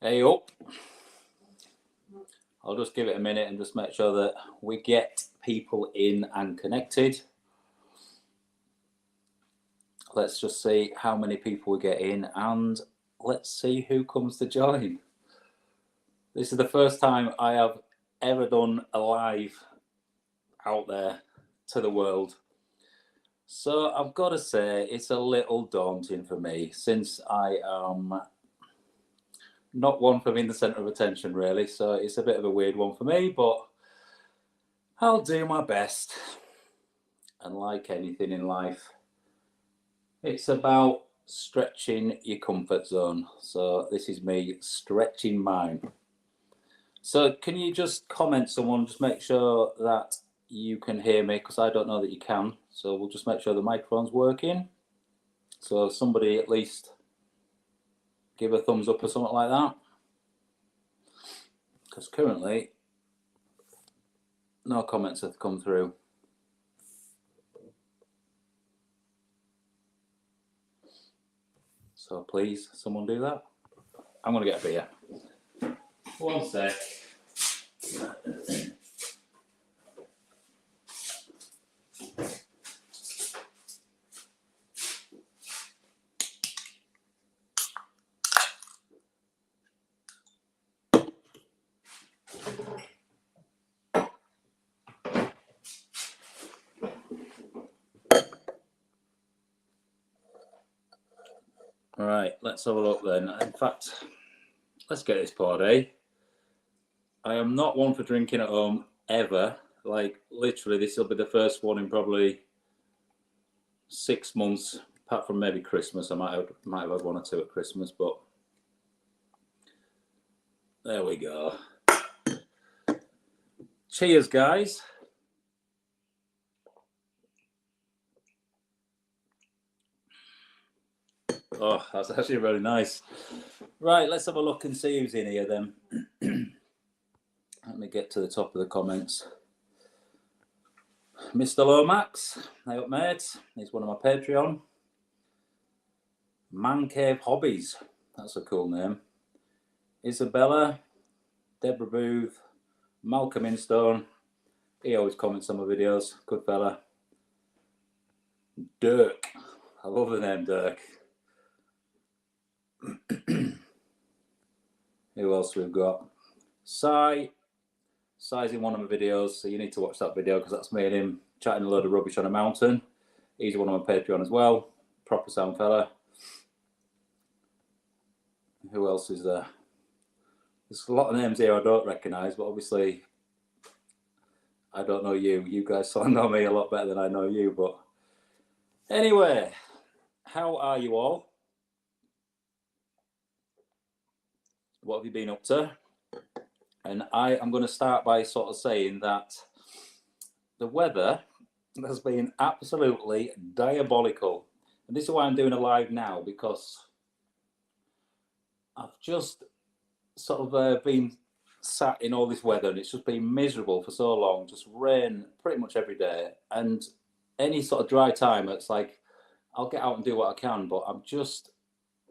Hey up. I'll just give it a minute and just make sure that we get people in and connected. Let's just see how many people we get in and let's see who comes to join. This is the first time I have ever done a live out there to the world. So I've got to say it's a little daunting for me since I am not one for being the centre of attention really. So it's a bit of a weird one for me, but I'll do my best. And like anything in life, it's about stretching your comfort zone. So this is me stretching mine. So can you just comment, someone, just make sure that you can hear me, because I don't know that you can. So we'll just make sure the microphone's working. So somebody at least give a thumbs up or something like that. Because currently no comments have come through. So please, someone do that. I'm going to get a beer. One sec. All right, let's have a look then. In fact, let's get this party. I am not one for drinking at home ever. Like literally, this will be the first one in probably 6 months, apart from maybe Christmas. I might have had one or two at Christmas, but there we go. Cheers, guys. Oh, that's actually really nice. Right, let's have a look and see who's in here then. Let me get to the top of the comments. Mr. Lomax, hey up mate, he's one of my Patreon. Man Cave Hobbies, that's a cool name. Isabella, Deborah Booth, Malcolm Instone, he always comments on my videos, good fella. Dirk, I love the name Dirk. Who else we've got? Si's in one of my videos, so you need to watch that video because that's me and him chatting a load of rubbish on a mountain. He's one of my Patreon as well, proper sound fella. Who else is there? There's a lot of names here I don't recognise, but obviously I don't know you. You guys know me a lot better than I know you, but anyway, how are you all? What have you been up to? And I am going to start by sort of saying that the weather has been absolutely diabolical. And this is why I'm doing a live now, because I've just sort of been sat in all this weather and it's just been miserable for so long, just rain pretty much every day. And any sort of dry time, it's like, I'll get out and do what I can, but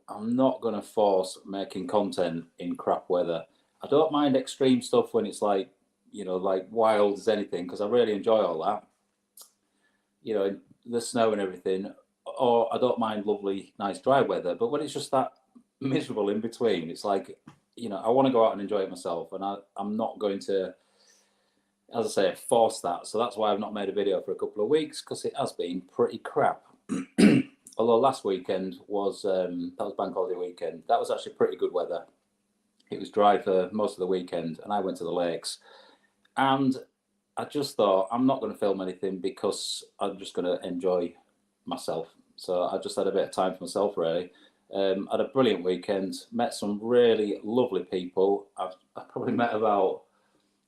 I'm not going to force making content in crap weather. I don't mind extreme stuff when it's like, you know, like wild as anything, because I really enjoy all that. You know, the snow and everything. Or I don't mind lovely, nice dry weather. But when it's just that miserable in between, it's like, you know, I want to go out and enjoy it myself. And I'm not going to, as I say, force that. So that's why I've not made a video for a couple of weeks, because it has been pretty crap. Although last weekend was, that was Bank Holiday weekend. That was actually pretty good weather. It was dry for most of the weekend and I went to the lakes. And I just thought, I'm not going to film anything because I'm just going to enjoy myself. So I just had a bit of time for myself, really. Had a brilliant weekend, met some really lovely people. I probably met about,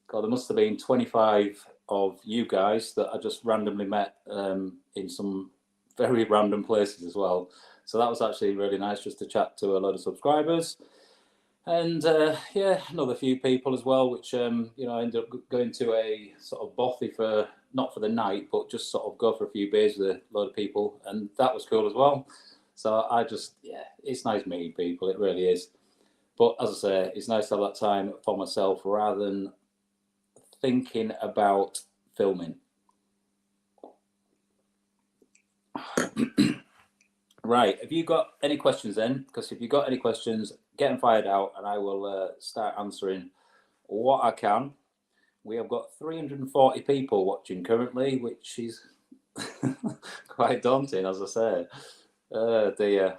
God, there must have been 25 of you guys that I just randomly met in some very random places as well. So that was actually really nice, just to chat to a lot of subscribers. And yeah, another few people as well, which, you know, I ended up going to a sort of bothy for, not for the night, but just sort of go for a few beers with a load of people. And that was cool as well. So I just, yeah, it's nice meeting people. It really is. But as I say, it's nice to have that time for myself rather than thinking about filming. Right, have you got any questions then? Because if you've got any questions, get them fired out and I will start answering what I can. We have got 340 people watching currently, which is quite daunting, as I say. Dear,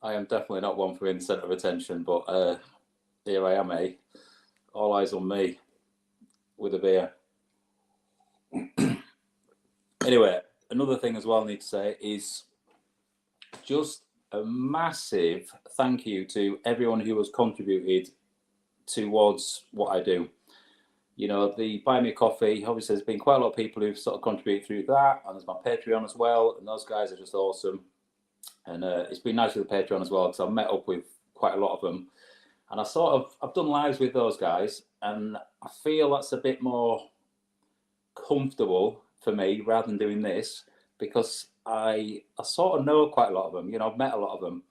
I am definitely not one for being the centre of attention, but here I am, eh? All eyes on me with a beer. Anyway, another thing as well I need to say is just a massive thank you to everyone who has contributed towards what I do. You know, the Buy Me a Coffee, obviously there's been quite a lot of people who've sort of contributed through that, and there's my Patreon as well, and those guys are just awesome. And it's been nice with the Patreon as well, because I've met up with quite a lot of them. And I've done lives with those guys, and I feel that's a bit more comfortable for me rather than doing this, because I sort of know quite a lot of them. You know, I've met a lot of them.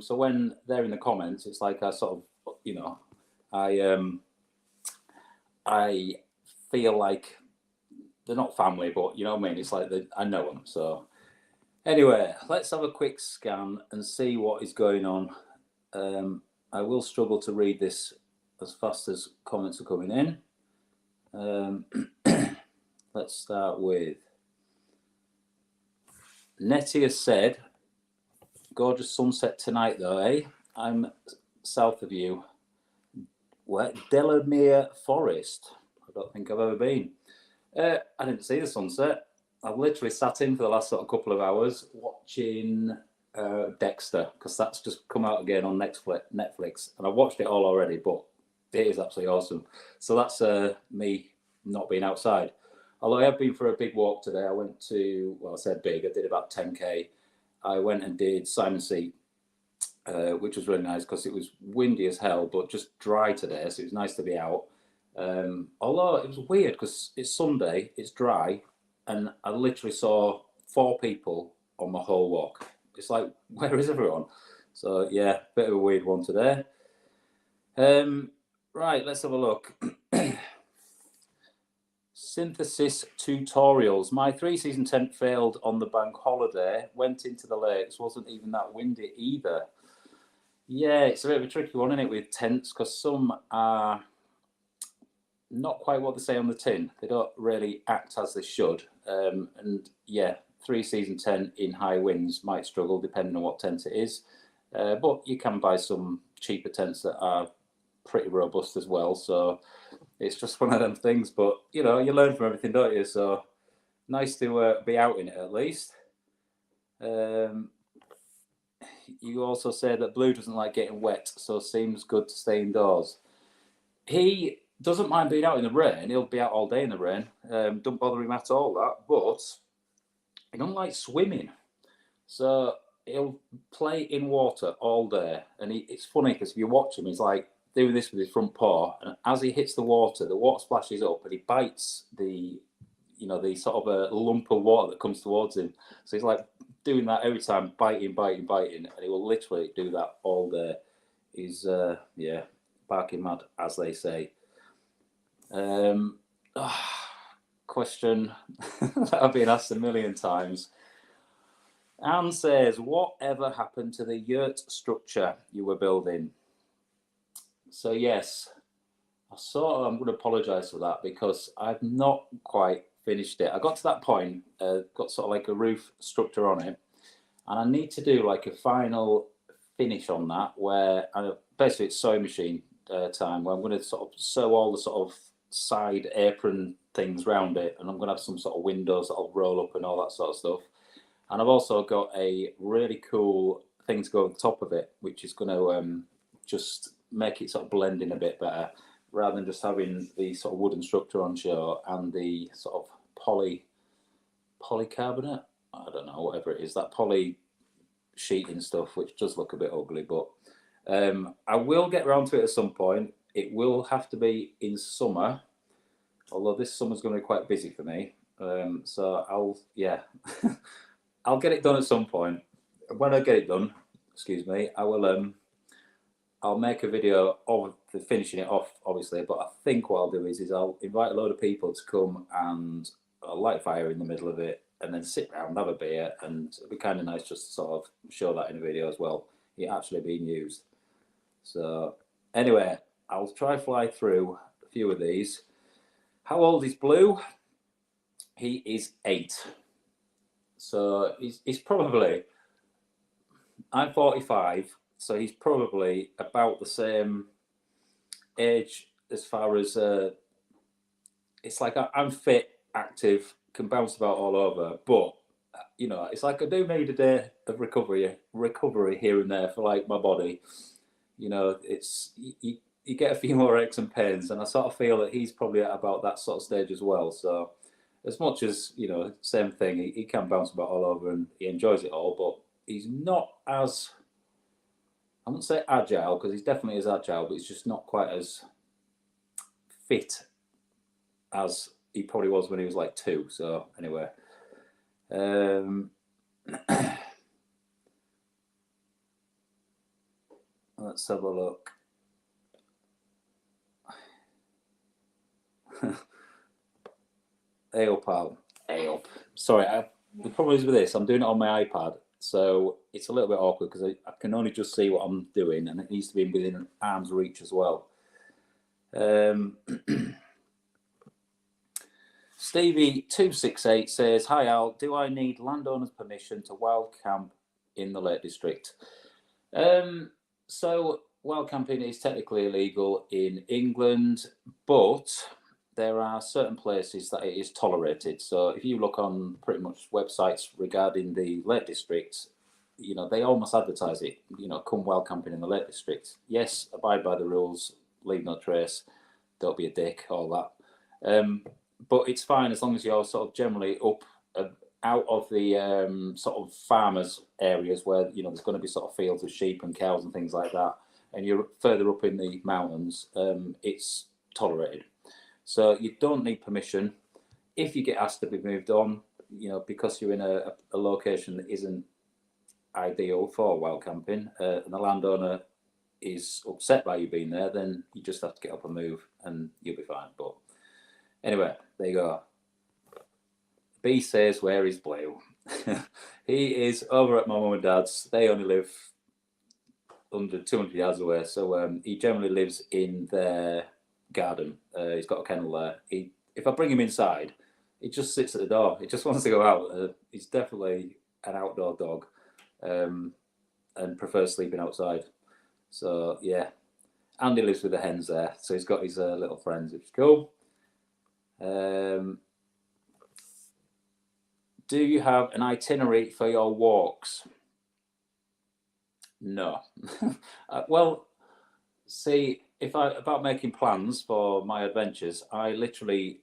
So when they're in the comments, it's like I sort of, you know, I feel like they're not family, but you know what I mean? It's like I know them. So anyway, let's have a quick scan and see what is going on. I will struggle to read this as fast as comments are coming in. Let's start with Nettie has said, gorgeous sunset tonight though, eh? I'm south of you. Where? Delamere Forest. I don't think I've ever been. I didn't see the sunset. I've literally sat in for the last sort of couple of hours watching Dexter, because that's just come out again on Netflix, and I've watched it all already, but it is absolutely awesome. So that's me not being outside. Although I have been for a big walk today. I went to, well, I said big, I did about 10k. I went and did Simon Sea, which was really nice because it was windy as hell, but just dry today, so it was nice to be out. Although it was weird because it's Sunday, it's dry, and I literally saw 4 people on my whole walk. It's like, where is everyone? So yeah, bit of a weird one today. Right, let's have a look. Synthesis tutorials. My 3-season tent failed on the bank holiday, went into the lakes, wasn't even that windy either. Yeah, it's a bit of a tricky one, isn't it, with tents, because some are not quite what they say on the tin. They don't really act as they should. And yeah, 3-season tent in high winds might struggle depending on what tent it is. But you can buy some cheaper tents that are pretty robust as well. So it's just one of them things. But, you know, you learn from everything, don't you? So nice to be out in it at least. You also say that Blue doesn't like getting wet, so seems good to stay indoors. He doesn't mind being out in the rain. He'll be out all day in the rain. Don't bother him at all, that. But he doesn't like swimming. So he'll play in water all day. And it's funny because if you watch him, he's like doing this with his front paw. And as he hits the water splashes up and he bites the sort of a lump of water that comes towards him. So he's like doing that every time, biting. And he will literally do that all day. He's, barking mad, as they say. Question that I've been asked a million times. Anne says, whatever happened to the yurt structure you were building? So yes, I'm going to apologise for that because I've not quite finished it. I got to that point, got sort of like a roof structure on it, and I need to do like a final finish on that where basically it's sewing machine time, where I'm going to sort of sew all the sort of side apron things around it, and I'm going to have some sort of windows that'll roll up and all that sort of stuff. And I've also got a really cool thing to go on the top of it, which is going to just make it sort of blend in a bit better, rather than just having the sort of wooden structure on show and the sort of polycarbonate, I don't know, whatever it is, that poly sheeting stuff, which does look a bit ugly, but I will get around to it at some point. It will have to be in summer, although this summer's going to be quite busy for me. So I'll get it done at some point. When I get it done, I will I'll make a video of finishing it off, obviously. But I think what I'll do is I'll invite a load of people to come and I'll light a fire in the middle of it, and then sit around, have a beer, and it'd be kind of nice just to sort of show that in a video as well. It actually being used. So anyway, I'll try fly through a few of these. How old is Blue? He is 8. So he's probably, I'm 45, so he's probably about the same age as far as, it's like I'm fit, active, can bounce about all over, but you know, it's like I do need a day of recovery here and there for like my body. You know, it's you get a few more aches and pains, and I sort of feel that he's probably at about that sort of stage as well. So as much as, you know, same thing, he can bounce about all over and he enjoys it all, but he's not as, I wouldn't say agile, because he's definitely as agile, but he's just not quite as fit as he probably was when he was like 2. So anyway, let's have a look. Hey up, pal. Hey up. Sorry, the problem is with this, I'm doing it on my iPad, so it's a little bit awkward because I can only just see what I'm doing, and it needs to be within arm's reach as well. Stevie268 says, "Hi Al, do I need landowners' permission to wild camp in the Lake District?" So wild camping is technically illegal in England, but there are certain places that it is tolerated. So if you look on pretty much websites regarding the Lake District, you know, they almost advertise it, you know, come wild camping in the Lake District. Yes, abide by the rules, leave no trace, don't be a dick, all that. But it's fine as long as you're sort of generally up out of the sort of farmers areas where, you know, there's going to be sort of fields of sheep and cows and things like that, and you're further up in the mountains, it's tolerated. So you don't need permission. If you get asked to be moved on, you know, because you're in a location that isn't ideal for wild camping, and the landowner is upset by you being there, then you just have to get up and move and you'll be fine. But anyway, there you go. B says, "Where is Blue?" He is over at my mum and dad's. They only live under 200 yards away, so he generally lives in their garden. He's got a kennel there. If I bring him inside, he just sits at the door. He just wants to go out. He's definitely an outdoor dog, and prefers sleeping outside. So yeah, Andy lives with the hens there, so he's got his little friends, which is cool. Do you have an itinerary for your walks? No. Well, see, about making plans for my adventures, I literally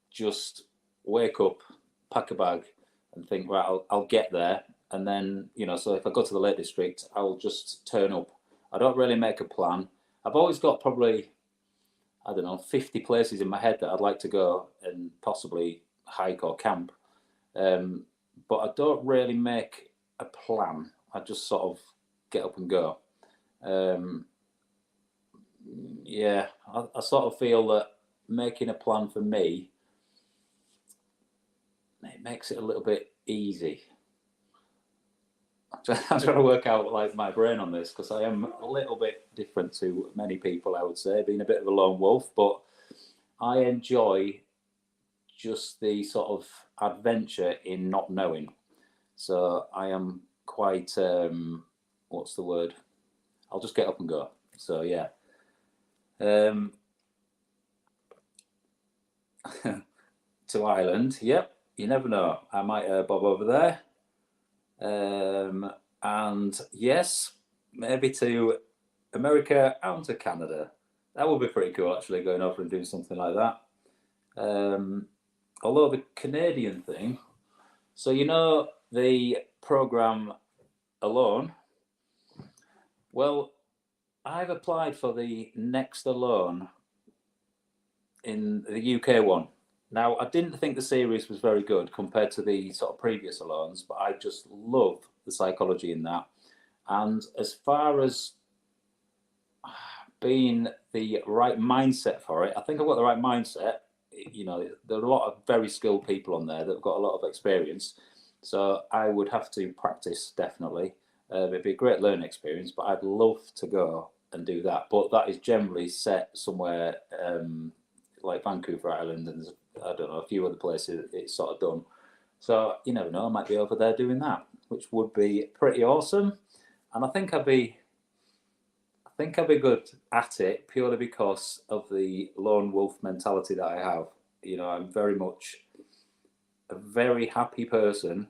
just wake up, pack a bag, and think, right, I'll get there, and then, you know, so if I go to the Lake District, I'll just turn up. I don't really make a plan. I've always got probably, I don't know, 50 places in my head that I'd like to go and possibly hike or camp, but I don't really make a plan. I just sort of get up and go. Yeah, I sort of feel that making a plan for me, it makes it a little bit easy. I'm trying to work out like my brain on this, because I am a little bit different to many people, I would say, being a bit of a lone wolf, but I enjoy just the sort of adventure in not knowing. So I am quite, what's the word? I'll just get up and go. So yeah. To Ireland, yep. You never know. I might bob over there. And yes, maybe to America and to Canada. That would be pretty cool, actually, going over and doing something like that. Although the Canadian thing, so you know the program Alone? Well, I've applied for the next Alone in the UK one. Now, I didn't think the series was very good compared to the sort of previous Alones, but I just love the psychology in that. And as far as being the right mindset for it. I think I've got the right mindset. You know, there are a lot of very skilled people on there that have got a lot of experience. So I would have to practice, definitely. It'd be a great learning experience, but I'd love to go and do that. But that is generally set somewhere like Vancouver Island, and I don't know, a few other places it's sort of done. So you never know, I might be over there doing that, which would be pretty awesome. And I think I'll be good at it purely because of the lone wolf mentality that I have. You know, I'm very much a very happy person,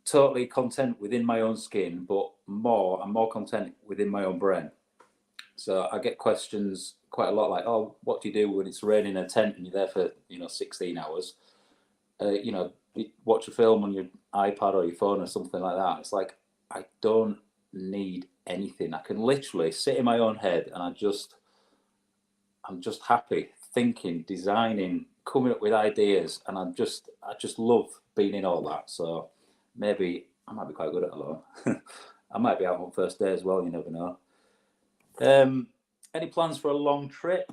totally content within my own skin, but I'm more content within my own brain. So I get questions quite a lot like, "Oh, what do you do when it's raining in a tent and you're there for 16 hours? You watch a film on your iPad or your phone or something like that." It's like I don't need anything. I can literally sit in my own head and I'm just happy thinking, designing, coming up with ideas, and I just love being in all that. So maybe I might be quite good at it alone. I might be out on first day as well. You never know. Any plans for a long trip?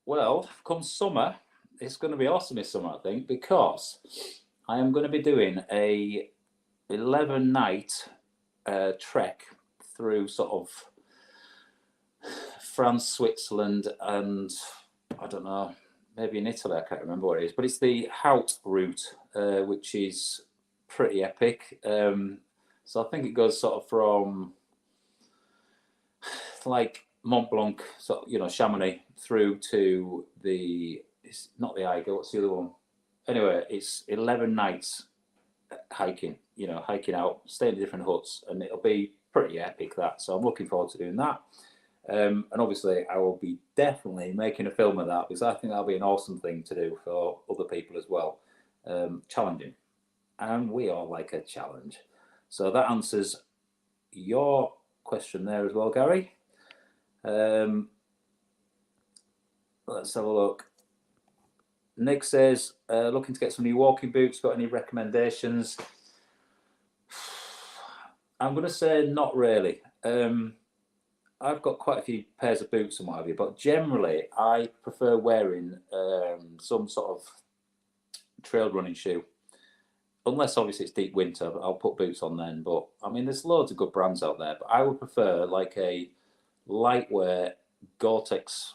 Well, come summer, it's going to be awesome this summer, I think, because I am going to be doing a 11-night trek through sort of France, Switzerland, and I don't know, maybe in Italy. I can't remember what it is, but it's the Haute route, which is pretty epic. So I think it goes sort of from like Mont Blanc, sort of, Chamonix, through to it's not the Eiger, what's the other one? Anyway, it's 11 nights hiking, hiking out, staying in different huts, and it'll be pretty epic, that. So I'm looking forward to doing that. And obviously, I will be definitely making a film of that because I think that'll be an awesome thing to do for other people as well. Challenging. And we all like a challenge. So that answers your question there as well, Gary. Let's have a look. Nick says, looking to get some new walking boots. Got any recommendations? I'm going to say not really. I've got quite a few pairs of boots and what have you, but generally I prefer wearing some sort of trail running shoe. Unless obviously it's deep winter, I'll put boots on then. But I mean, there's loads of good brands out there, but I would prefer like a lightweight Gore-Tex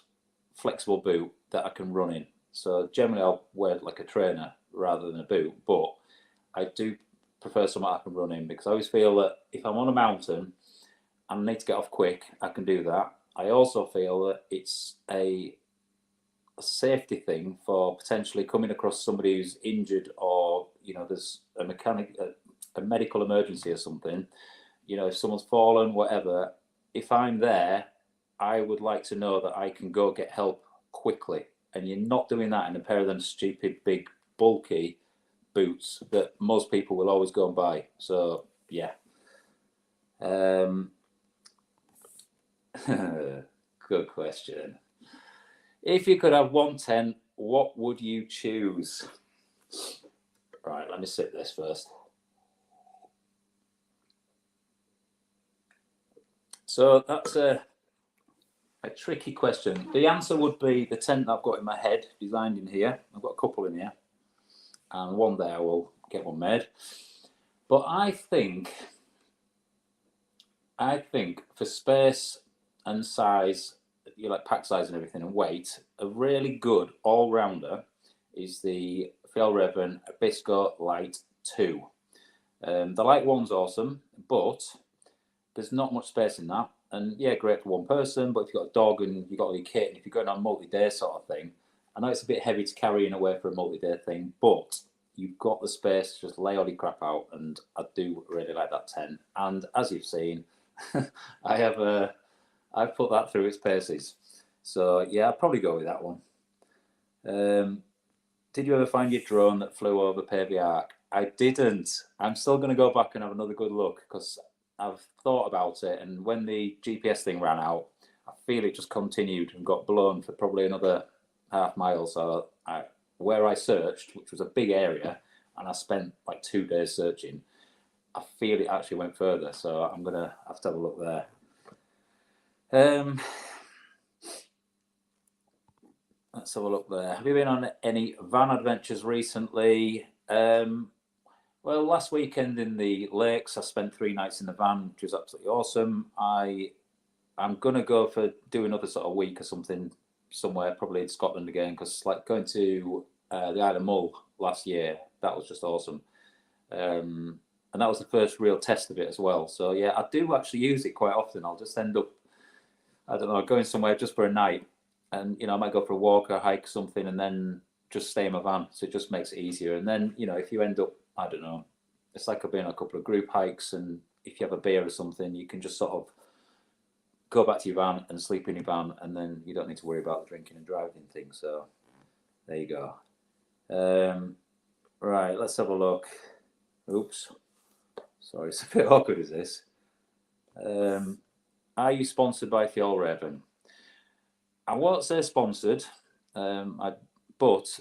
flexible boot that I can run in. So generally I'll wear like a trainer rather than a boot, but I do prefer something I can run in because I always feel that if I'm on a mountain and I need to get off quick, I can do that. I also feel that it's a safety thing for potentially coming across somebody who's injured, or there's a medical emergency or something. If someone's fallen, whatever. If I'm there, I would like to know that I can go get help quickly. And you're not doing that in a pair of them stupid, big, bulky boots that most people will always go and buy. So, yeah. Good question. If you could have one tent, what would you choose? Right, let me sip this first. So that's a tricky question. The answer would be the tent I've got in my head, designed in here. I've got a couple in here, and one day I will get one made. But I think for space and size, like pack size and everything, and weight, a really good all-rounder is the Fjällräven Abisko Light 2. The Light 1's awesome, but there's not much space in that. And yeah, great for one person, but if you've got a dog and you've got all your kit, and if you're going on a multi-day sort of thing, I know it's a bit heavy to carry in away for a multi-day thing, but you've got the space to just lay all your crap out, and I do really like that tent. And as you've seen, I've put that through its paces. So yeah, I'd probably go with that one. Did you ever find your drone that flew over Pavey Ark? I didn't. I'm still going to go back and have another good look because I've thought about it, and when the GPS thing ran out, I feel it just continued and got blown for probably another half mile. So where I searched, which was a big area, and I spent like 2 days searching, I feel it actually went further. So I'm going to have a look there. Um, let's have a look there. Have you been on any van adventures recently? Well, last weekend in the lakes, I spent 3 nights in the van, which was absolutely awesome. I'm gonna go for do another sort of week or something somewhere, probably in Scotland again, because like going to the Isle of Mull last year, that was just awesome. And that was the first real test of it as well. So yeah, I do actually use it quite often. I'll just end up, I don't know, going somewhere just for a night, and I might go for a walk or hike or something, and then just stay in my van. So it just makes it easier. And then if you end up, I don't know, it's like I've been on a couple of group hikes, and if you have a beer or something, you can just sort of go back to your van and sleep in your van, and then you don't need to worry about the drinking and driving thing. So there you go. Right, let's have a look. Oops, sorry, it's a bit awkward. Is this? Are you sponsored by Fjallraven? I won't say sponsored, but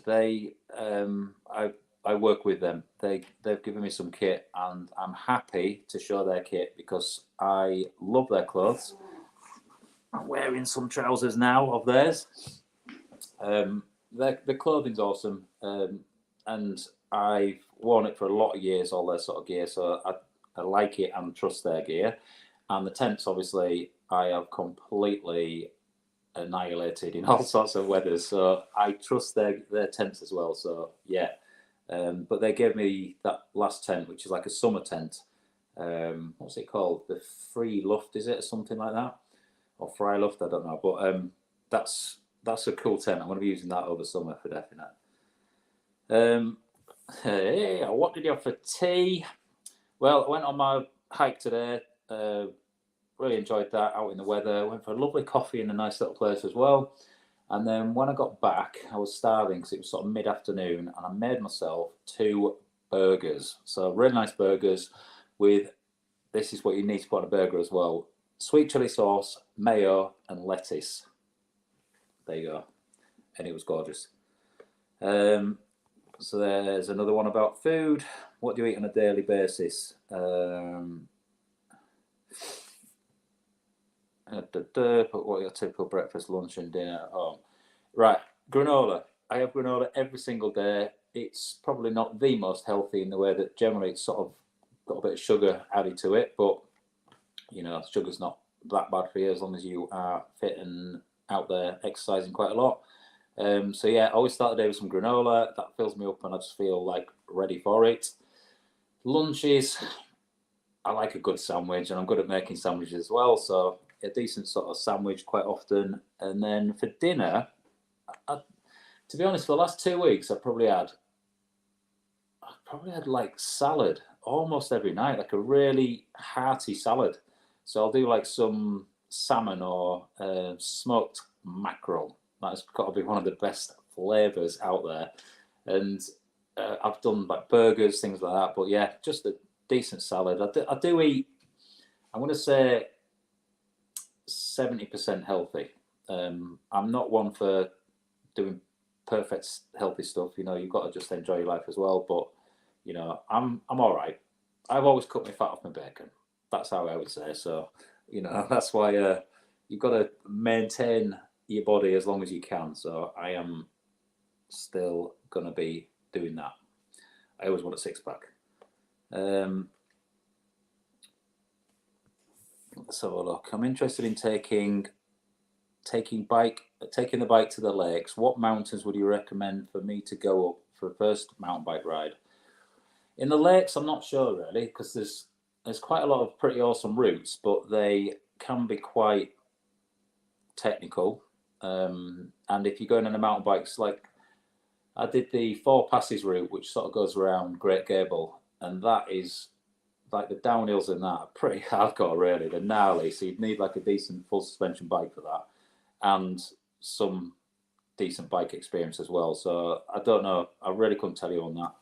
I work with them. They've given me some kit, and I'm happy to show their kit because I love their clothes. I'm wearing some trousers now of theirs. The clothing's awesome, and I've worn it for a lot of years, all their sort of gear, so I like it and trust their gear. And the tents, obviously, I have completely annihilated in all sorts of weathers, so I trust their tents as well. So yeah, but they gave me that last tent, which is like a summer tent. What's it called? The Free Luft, is it, or something like that, or Freiluft? I don't know, but that's a cool tent. I'm going to be using that over summer for definite. Hey, what did you have for tea? Well, I went on my hike today. Really enjoyed that out in the weather. Went for a lovely coffee in a nice little place as well. And then when I got back, I was starving because it was sort of mid-afternoon, and I made myself 2 burgers. So really nice burgers with, this is what you need to put on a burger as well: sweet chili sauce, mayo, and lettuce. There you go. And it was gorgeous. So there's another one about food. What do you eat on a daily basis? But what are your typical breakfast, lunch, and dinner at home? Right, granola. I have granola every single day. It's probably not the most healthy in the way that generally it's sort of got a bit of sugar added to it, but sugar's not that bad for you as long as you are fit and out there exercising quite a lot. So yeah, I always start the day with some granola. That fills me up, and I just feel like ready for it. Lunches, I like a good sandwich, and I'm good at making sandwiches as well. So a decent sort of sandwich quite often. And then for dinner, to be honest, for the last 2 weeks, I probably had like salad almost every night, like a really hearty salad. So I'll do like some salmon or smoked mackerel. That's got to be one of the best flavors out there. And I've done like burgers, things like that. But yeah, just a decent salad. I do eat, I'm going to say 70% healthy. I'm not one for doing perfect healthy stuff. You've got to just enjoy your life as well. But I'm all right. I've always cut my fat off my bacon. That's how I would say. So that's why you've got to maintain your body as long as you can. So I am still gonna be doing that. I always want a six pack. Let's have a look. I'm interested in taking the bike to the lakes. What mountains would you recommend for me to go up for a first mountain bike ride? In the lakes, I'm not sure really, because there's quite a lot of pretty awesome routes, but they can be quite technical. And if you're going on a mountain bikes, like I did the Four Passes route, which sort of goes around Great Gable, and that is like the downhills in that are pretty hardcore, really. They're gnarly, so you'd need like a decent full suspension bike for that, and some decent bike experience as well. So I don't know. I really couldn't tell you on that.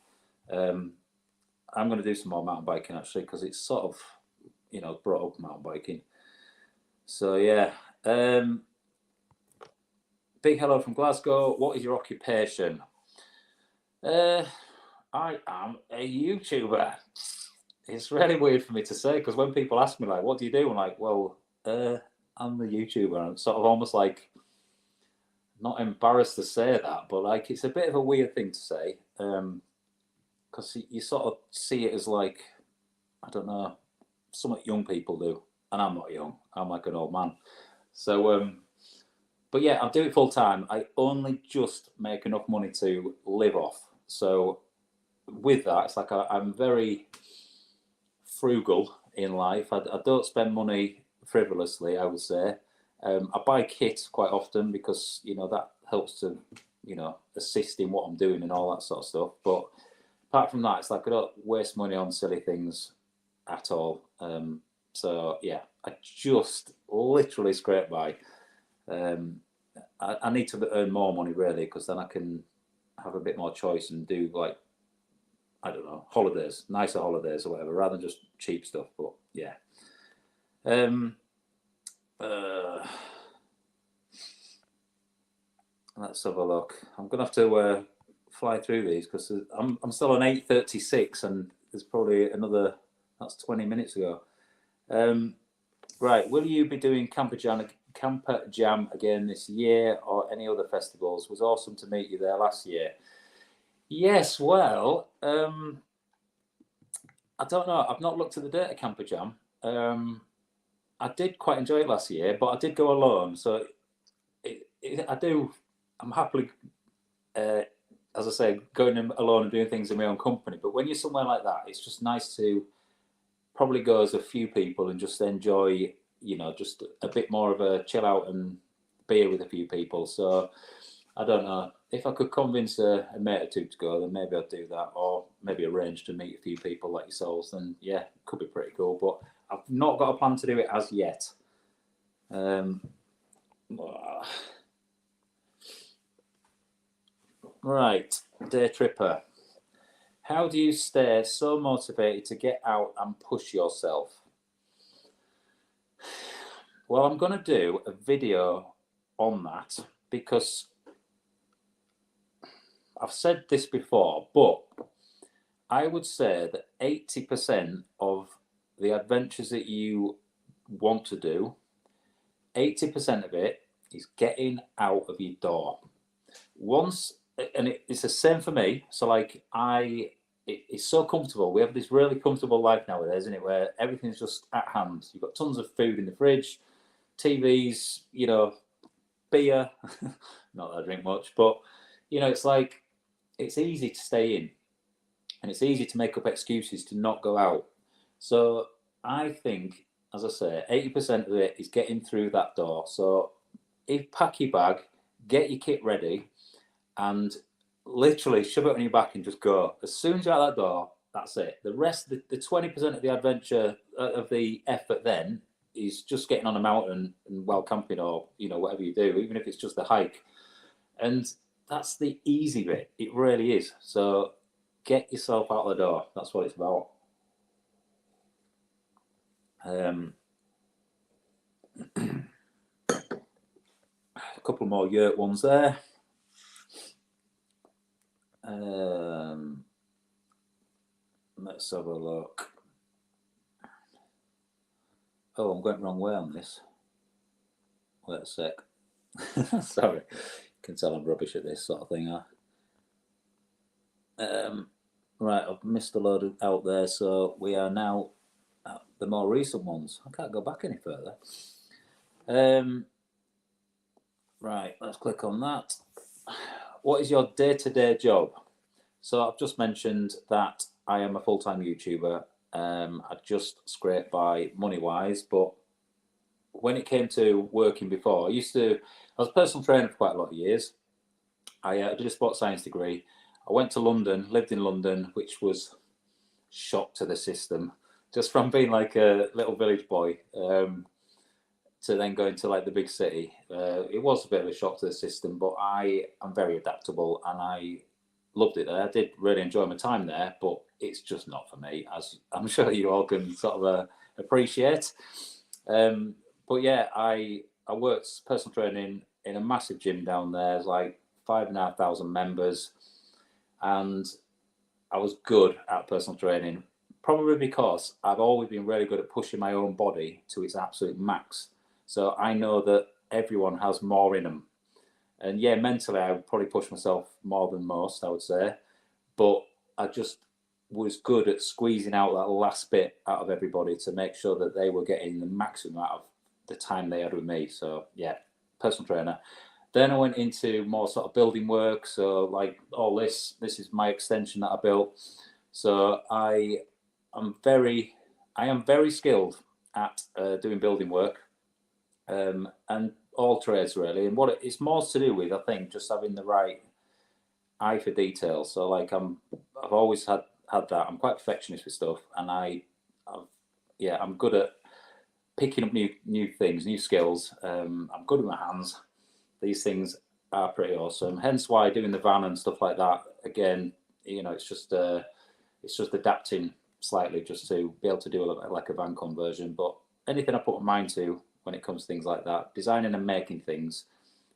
I'm going to do some more mountain biking actually, because it's sort of brought up mountain biking. So yeah. Big hello from Glasgow. What is your occupation? I am a YouTuber. It's really weird for me to say, because when people ask me like, "What do you do?" I'm like, "Well, I'm the YouTuber. I'm sort of almost like not embarrassed to say that, but like it's a bit of a weird thing to say, because you sort of see it as like, I don't know, something young people do, and I'm not young. I'm like an old man. So, but yeah, I do it full time. I only just make enough money to live off. So with that, it's like I'm very frugal in life. I don't spend money frivolously, I would say. I buy kit quite often because that helps to assist in what I'm doing and all that sort of stuff. But apart from that, it's like I don't waste money on silly things at all. So yeah, I just literally scrape by. I need to earn more money really, because then I can have a bit more choice and do like, I don't know, holidays, nicer holidays or whatever, rather than just cheap stuff. But yeah. Let's have a look. I'm gonna have to fly through these because I'm still on 8:36, and there's probably another. That's 20 minutes ago. Right, will you be doing Camper Jam again this year, or any other festivals? It was awesome to meet you there last year. Yes, well, I don't know. I've not looked at the date of Camper Jam. I did quite enjoy it last year, but I did go alone, so I do. I'm happily, as I say, going alone and doing things in my own company. But when you're somewhere like that, it's just nice to probably go as a few people and just enjoy, just a bit more of a chill out and beer with a few people. So I don't know. If I could convince a mate or two to go, then maybe I'd do that, or maybe arrange to meet a few people like yourselves. Then yeah, it could be pretty cool. But I've not got a plan to do it as yet. Right, day tripper. How do you stay so motivated to get out and push yourself? Well, I'm going to do a video on that because I've said this before, but I would say that 80% of the adventures that you want to do, 80% of it is getting out of your door. And it's the same for me. So like it's so comfortable. We have this really comfortable life nowadays, isn't it? Where everything's just at hand. You've got tons of food in the fridge, TVs, beer. Not that I drink much, but it's like it's easy to stay in, and it's easy to make up excuses to not go out. So I think, as I say, 80% of it is getting through that door. So pack your bag, get your kit ready, and literally shove it on your back and just go. As soon as you're out that door, that's it. The rest, the 20% of the adventure, of the effort then, is just getting on a mountain and while camping, or whatever you do, even if it's just a hike. And that's the easy bit. It really is. So get yourself out the door. That's what it's about. A couple more yurt ones there. Let's have a look. Oh, I'm going the wrong way on this. Wait a sec. Sorry. You can tell I'm rubbish at this sort of thing. Right, I've missed a load out there, so we are now at the more recent ones. I can't go back any further. Right, let's click on that. What is your day-to-day job? So I've just mentioned that I am a full-time YouTuber. I just scraped by money-wise, but when it came to working before, I was a personal trainer for quite a lot of years. I did a sports science degree. I went to London, lived in London, which was shock to the system. Just from being like a little village boy to then going to like the big city. It was a bit of a shock to the system, but I am very adaptable and I loved it there. I did really enjoy my time there, but it's just not for me, as I'm sure you all can sort of appreciate. But yeah, I worked personal training in a massive gym down there. There's like 5,500 members, and I was good at personal training, probably because I've always been really good at pushing my own body to its absolute max. So I know that everyone has more in them. And yeah, mentally, I would probably push myself more than most, I would say. But I just was good at squeezing out that last bit out of everybody to make sure that they were getting the maximum out of the time they had with me. So yeah, personal trainer. Then I went into more sort of building work. So like all this is my extension that I built. So am very, I am very skilled at doing building work, and all trades really. And what it's more to do with, I think, just having the right eye for detail. So like I've always had that. I'm quite perfectionist with stuff, and I'm good at picking up new things, new skills. I'm good with my hands. These things are pretty awesome. Hence why doing the van and stuff like that. Again, it's just adapting slightly just to be able to do like a van conversion. But anything I put my mind to when it comes to things like that, designing and making things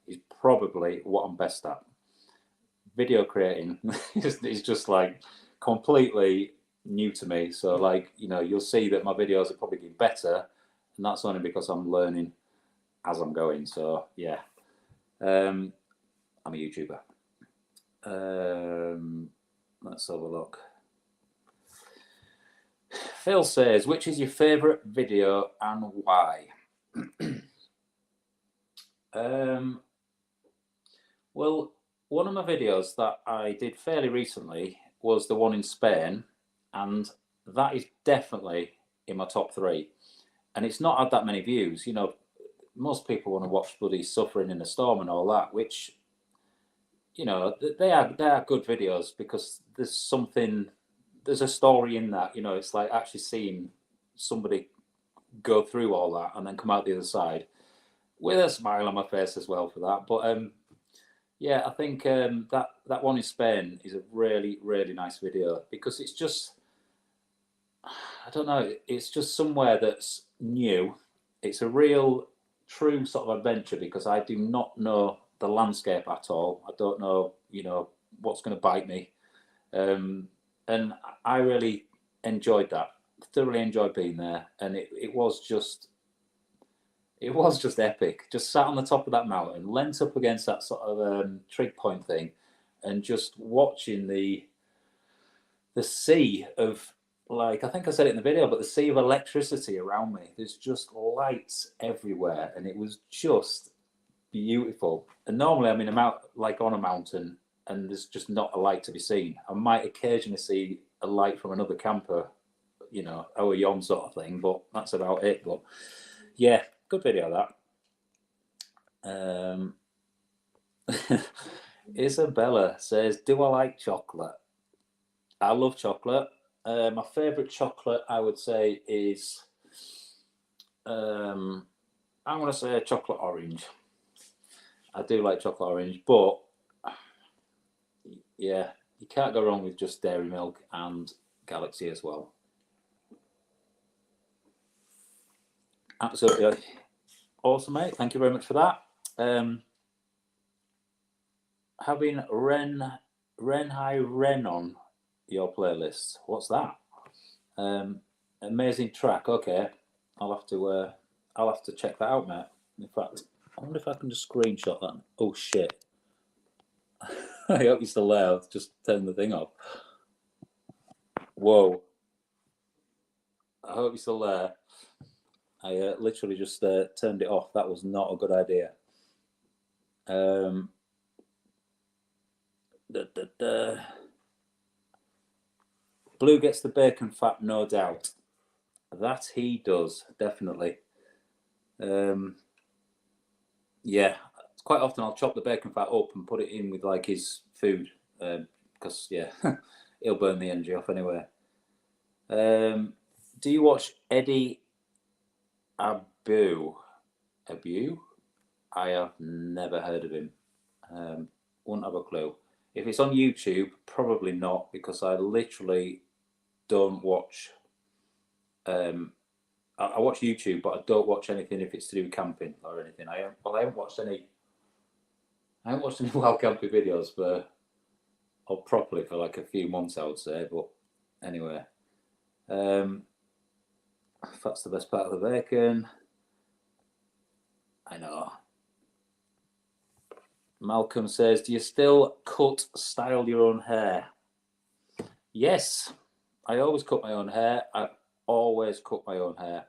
is probably what I'm best at. Video creating is just like completely new to me. So like, you'll see that my videos are probably getting better, and that's only because I'm learning as I'm going. So yeah, I'm a YouTuber. Let's have a look. Phil says, which is your favourite video and why? Well, one of my videos that I did fairly recently was the one in Spain, and that is definitely in my top 3. And it's not had that many views. Most people want to watch bloody suffering in a storm and all that, which, they are good videos because there's a story in that. It's like actually seeing somebody go through all that and then come out the other side with a smile on my face as well for that. But yeah, I think that one in Spain is a really, really nice video because it's just, I don't know, it's just somewhere that's new. It's a real, true sort of adventure because I do not know the landscape at all. I don't know, what's going to bite me. And I really enjoyed that. Thoroughly enjoyed being there, and it was just epic. Just sat on the top of that mountain, leant up against that sort of trig point thing, and just watching the sea of, like, I think I said it in the video, but the sea of electricity around me. There's just lights everywhere, and it was just beautiful. And normally I'm on a mountain, and there's just not a light to be seen. I might occasionally see a light from another camper, our yon sort of thing, but that's about it. But yeah, good video that. Isabella says, do I like chocolate? I love chocolate. My favourite chocolate, I would say, is I'm going to say chocolate orange. I do like chocolate orange, but yeah, you can't go wrong with just dairy milk and Galaxy as well. Absolutely awesome, mate. Thank you very much for that. Having Ren on your playlist. What's that? Amazing track. Okay, I'll have to check that out, mate. In fact, I wonder if I can just screenshot that. Oh shit! I hope you're still there. I'll just turn the thing off. Whoa! I hope you're still there. I literally just turned it off. That was not a good idea. Blue gets the bacon fat, no doubt. That he does, definitely. Yeah, quite often I'll chop the bacon fat up and put it in with like his food, because yeah, he'll burn the energy off anyway. Do you watch Eddie Abu? I have never heard of him. Wouldn't have a clue. If it's on YouTube, probably not, because I literally don't watch. I watch YouTube, but I don't watch anything if it's to do with camping or anything. I haven't watched any wild camping videos properly for like a few months, I would say. But anyway, that's the best part of the bacon. I know. Malcolm says, do you still style your own hair? Yes, I always cut my own hair. I've always cut my own hair.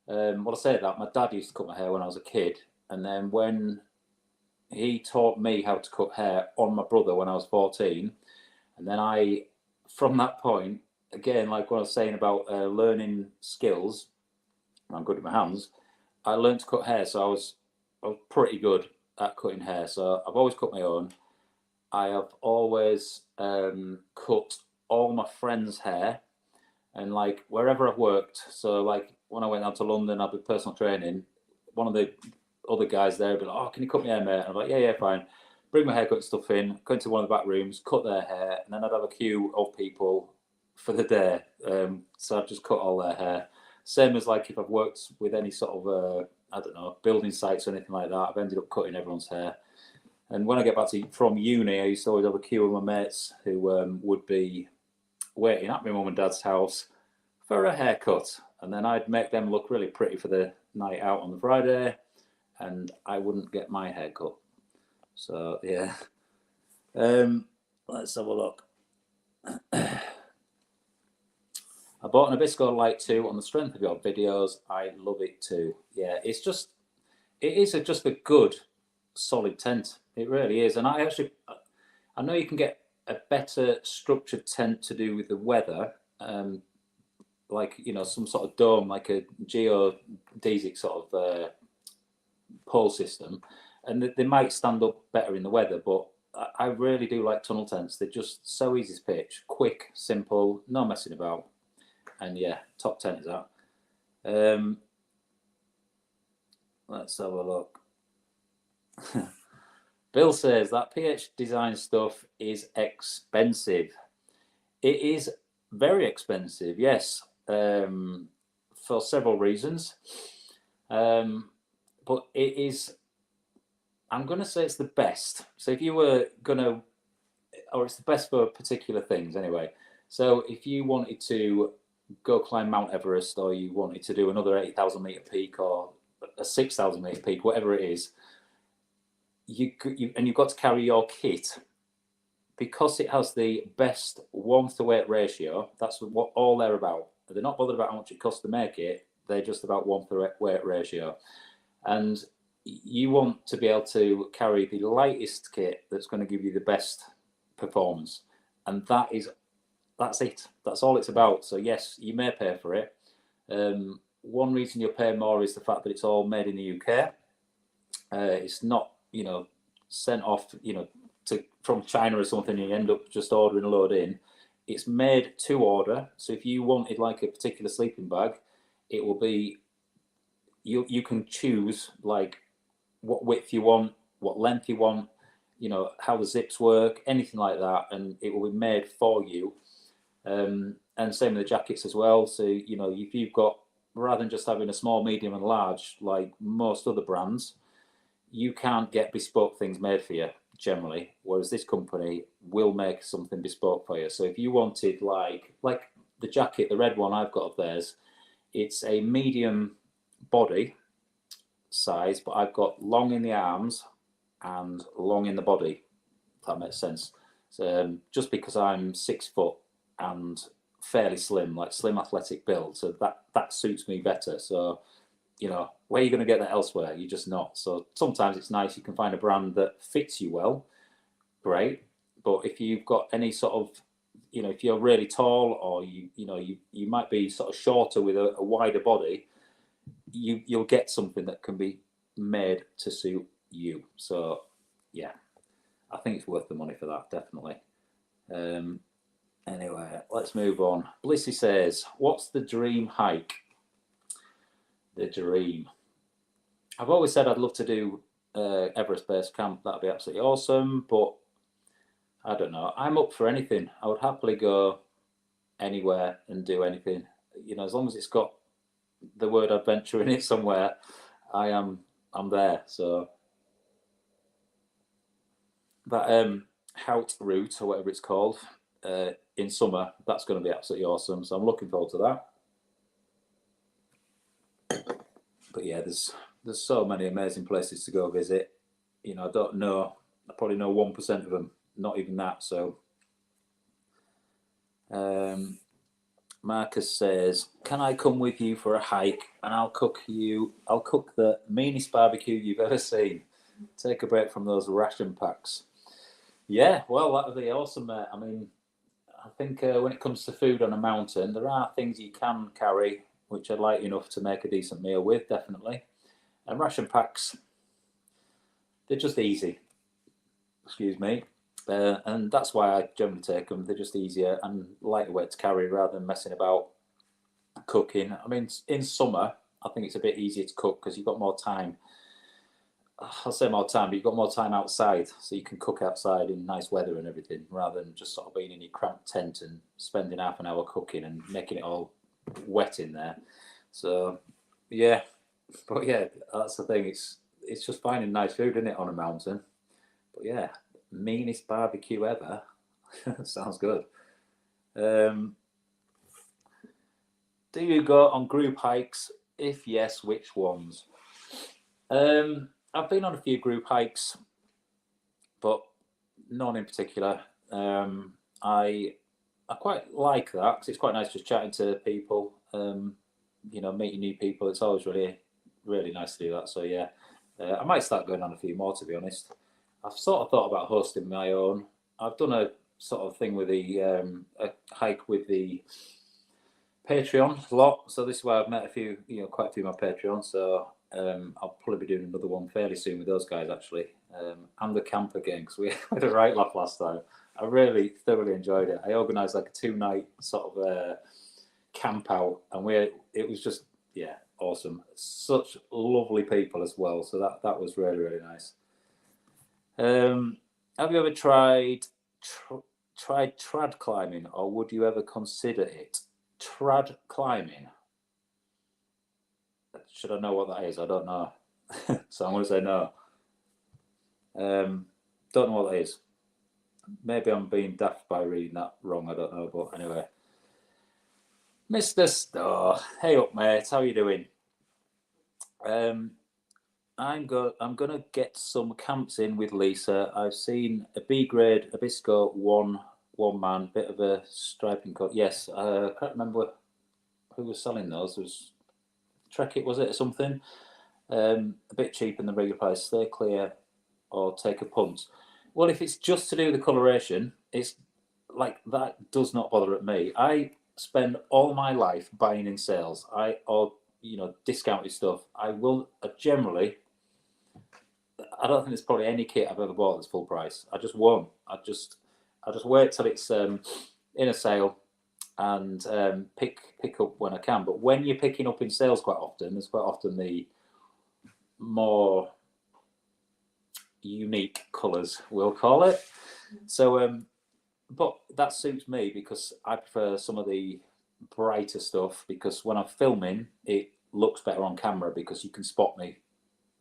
Well, I say that, my dad used to cut my hair when I was a kid. And then when he taught me how to cut hair on my brother when I was 14, and then from that point, again, like what I was saying about learning skills, I'm good with my hands, I learned to cut hair. So I was pretty good at cutting hair. So I've always cut my own. I have always cut all my friends' hair, and like wherever I've worked. So like when I went out to London, I did personal training. One of the other guys there would be like, "Oh, can you cut my hair, mate?" And I'm like, "Yeah, fine." Bring my haircut stuff in, go into one of the back rooms, cut their hair, and then I'd have a queue of people for the day. So I'd just cut all their hair. Same as like if I've worked with any sort of I don't know, building sites or anything like that, I've ended up cutting everyone's hair. And when I get back from uni, I used to always have a queue of my mates who would be waiting at my mum and dad's house for a haircut. And then I'd make them look really pretty for the night out on the Friday, and I wouldn't get my haircut. So, yeah. Let's have a look. I bought an Nabisco Light 2 on the strength of your videos. I love it too. Yeah, it is just a good, solid tent. It really is. And I know you can get a better structured tent to do with the weather, like, you know, some sort of dome, like a geodesic sort of pole system, and they might stand up better in the weather. But I really do like tunnel tents. They're just so easy to pitch, quick, simple, no messing about. And yeah, top tent is that. Let's have a look. Bill says that PH design stuff is expensive. It is very expensive, yes, for several reasons. But it is, I'm going to say it's the best. So if you were going to, or it's the best for particular things anyway. So if you wanted to go climb Mount Everest, or you wanted to do another 8,000 meter peak, or a 6,000 meter peak, whatever it is, and you've got to carry your kit, because it has the best warmth to weight ratio. That's what all they're about. They're not bothered about how much it costs to make it. They're just about warmth to weight ratio. And you want to be able to carry the lightest kit that's going to give you the best performance. And that's it. That's all it's about. So yes, you may pay for it. One reason you'll pay more is the fact that it's all made in the UK. It's not, you know, sent off, you know, from China or something, and you end up just ordering a load in. It's made to order. So if you wanted like a particular sleeping bag, it will be, you can choose like what width you want, what length you want, you know, how the zips work, anything like that, and it will be made for you. And same with the jackets as well. So, you know, if you've got, rather than just having a small, medium, and large like most other brands, you can't get bespoke things made for you generally, whereas this company will make something bespoke for you. So if you wanted like the jacket, the red one I've got of theirs, it's a medium body size, but I've got long in the arms and long in the body, if that makes sense. So just because I'm 6 foot and fairly slim, like slim athletic build, so that suits me better. So, you know, where are you going to get that elsewhere? You're just not. So sometimes it's nice, you can find a brand that fits you well, great. But if you've got any sort of, you know, if you're really tall, or you might be sort of shorter with a wider body, you'll get something that can be made to suit you. So yeah, I think it's worth the money for that, definitely. Anyway, let's move on. Blissy says, what's the dream hike? The dream. I've always said I'd love to do Everest Base Camp. That'd be absolutely awesome. But I don't know. I'm up for anything. I would happily go anywhere and do anything. You know, as long as it's got the word adventure in it somewhere, I'm there. So that Hout route, or whatever it's called, in summer, that's going to be absolutely awesome. So I'm looking forward to that. But yeah, there's there's so many amazing places to go visit. You know, I don't know. I probably know 1% of them, not even that. So, Marcus says, "Can I come with you for a hike and I'll cook you? I'll cook the meanest barbecue you've ever seen. Take a break from those ration packs." Yeah, well, that would be awesome, mate. I mean, I think when it comes to food on a mountain, there are things you can carry which are light enough to make a decent meal with, definitely. And ration packs, they're just easy. Excuse me. And that's why I generally take them. They're just easier and lighter weight to carry rather than messing about cooking. I mean, in summer, I think it's a bit easier to cook because you've got more time. I'll say more time, but you've got more time outside, so you can cook outside in nice weather and everything, rather than just sort of being in your cramped tent and spending half an hour cooking and making it all wet in there. So, yeah, but yeah, that's the thing. It's just finding nice food, isn't it, on a mountain? But yeah, meanest barbecue ever. Sounds good. Do you go on group hikes? If yes, which ones? I've been on a few group hikes, but none in particular. I quite like that because it's quite nice just chatting to people. You know, meeting new people. It's always really nice to do that. So yeah, I might start going on a few more, to be honest. I've sort of thought about hosting my own. I've done a sort of thing with the a hike with the Patreon a lot. So this is where I've met a few, you know, quite a few of my Patreons. So I'll probably be doing another one fairly soon with those guys, actually. And the camper gang, because we had a right laugh last time. I really thoroughly enjoyed it. I organised like a 2-night sort of camp out, and it was just, yeah, awesome. Such lovely people as well. So that was really nice. Have you ever tried trad climbing, or would you ever consider it? Trad climbing. Should I know what that is? I don't know. So I'm going to say no. Don't know what that is. Maybe I'm being daft by reading that wrong. I don't know. But anyway. Mr. Star, hey up, mate. How you doing? I'm gonna get some camps in with Lisa. I've seen a B grade Abisco one man, bit of a striping cut. Yes, I can't remember who was selling those. It was Trek It, was it, or something? A bit cheaper than the regular price. Stay clear or take a punt. Well, if it's just to do the coloration, it's like that does not bother at me. I spend all my life buying in sales. Or discounted stuff. I generally. I don't think there's probably any kit I've ever bought that's full price. I just won't. I just wait till it's in a sale and pick up when I can. But when you're picking up in sales quite often, there's quite often the more unique colours, we'll call it. So, but that suits me because I prefer some of the brighter stuff, because when I'm filming, it looks better on camera because you can spot me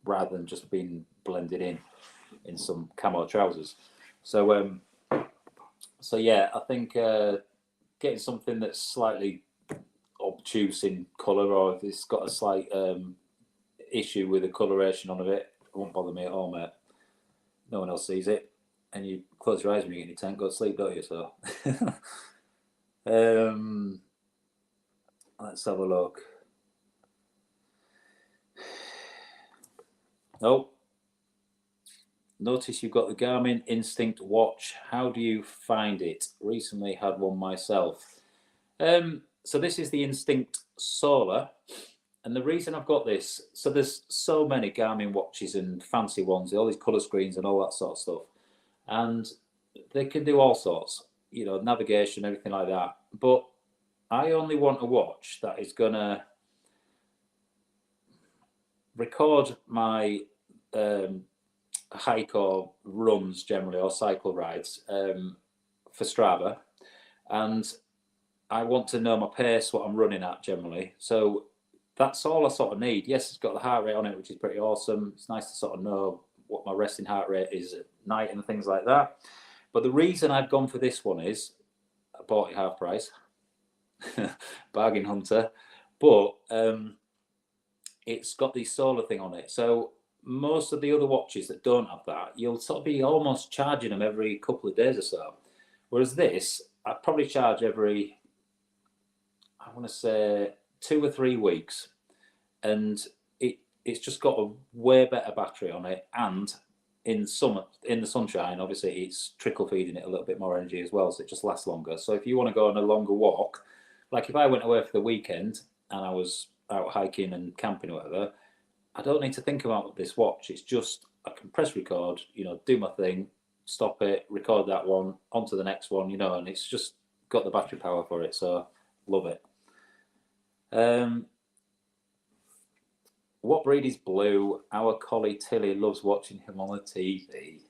rather than just being blended in some camo trousers. So, yeah, I think getting something that's slightly obtuse in colour, or if it's got a slight issue with the coloration on it won't bother me at all, mate. No one else sees it, and you close your eyes when you get in your tent, go to sleep, don't you? So, let's have a look. Oh, notice you've got the Garmin Instinct watch. How do you find it? Recently had one myself. So this is the Instinct Solar. And the reason I've got this, so there's so many Garmin watches and fancy ones, all these colour screens and all that sort of stuff. And they can do all sorts, navigation, everything like that. But I only want a watch that is going to record my hike or runs generally, or cycle rides for Strava. And I want to know my pace, what I'm running at generally. So that's all I sort of need. Yes, it's got the heart rate on it, which is pretty awesome. It's nice to sort of know what my resting heart rate is at night and things like that. But the reason I've gone for this one is I bought it half price, bargain hunter. But it's got the solar thing on it. So most of the other watches that don't have that, you'll sort of be almost charging them every couple of days or so. Whereas this, I probably charge every, I want to say, 2 or 3 weeks, and it's just got a way better battery on it. And in summer, in the sunshine, obviously it's trickle feeding it a little bit more energy as well, so it just lasts longer. So if you want to go on a longer walk, like if I went away for the weekend and I was out hiking and camping or whatever, I don't need to think about this watch. It's just I can press record, do my thing, stop it, record that one, on to the next one, and it's just got the battery power for it. So love it. What breed is Blue? Our collie Tilly loves watching him on the TV.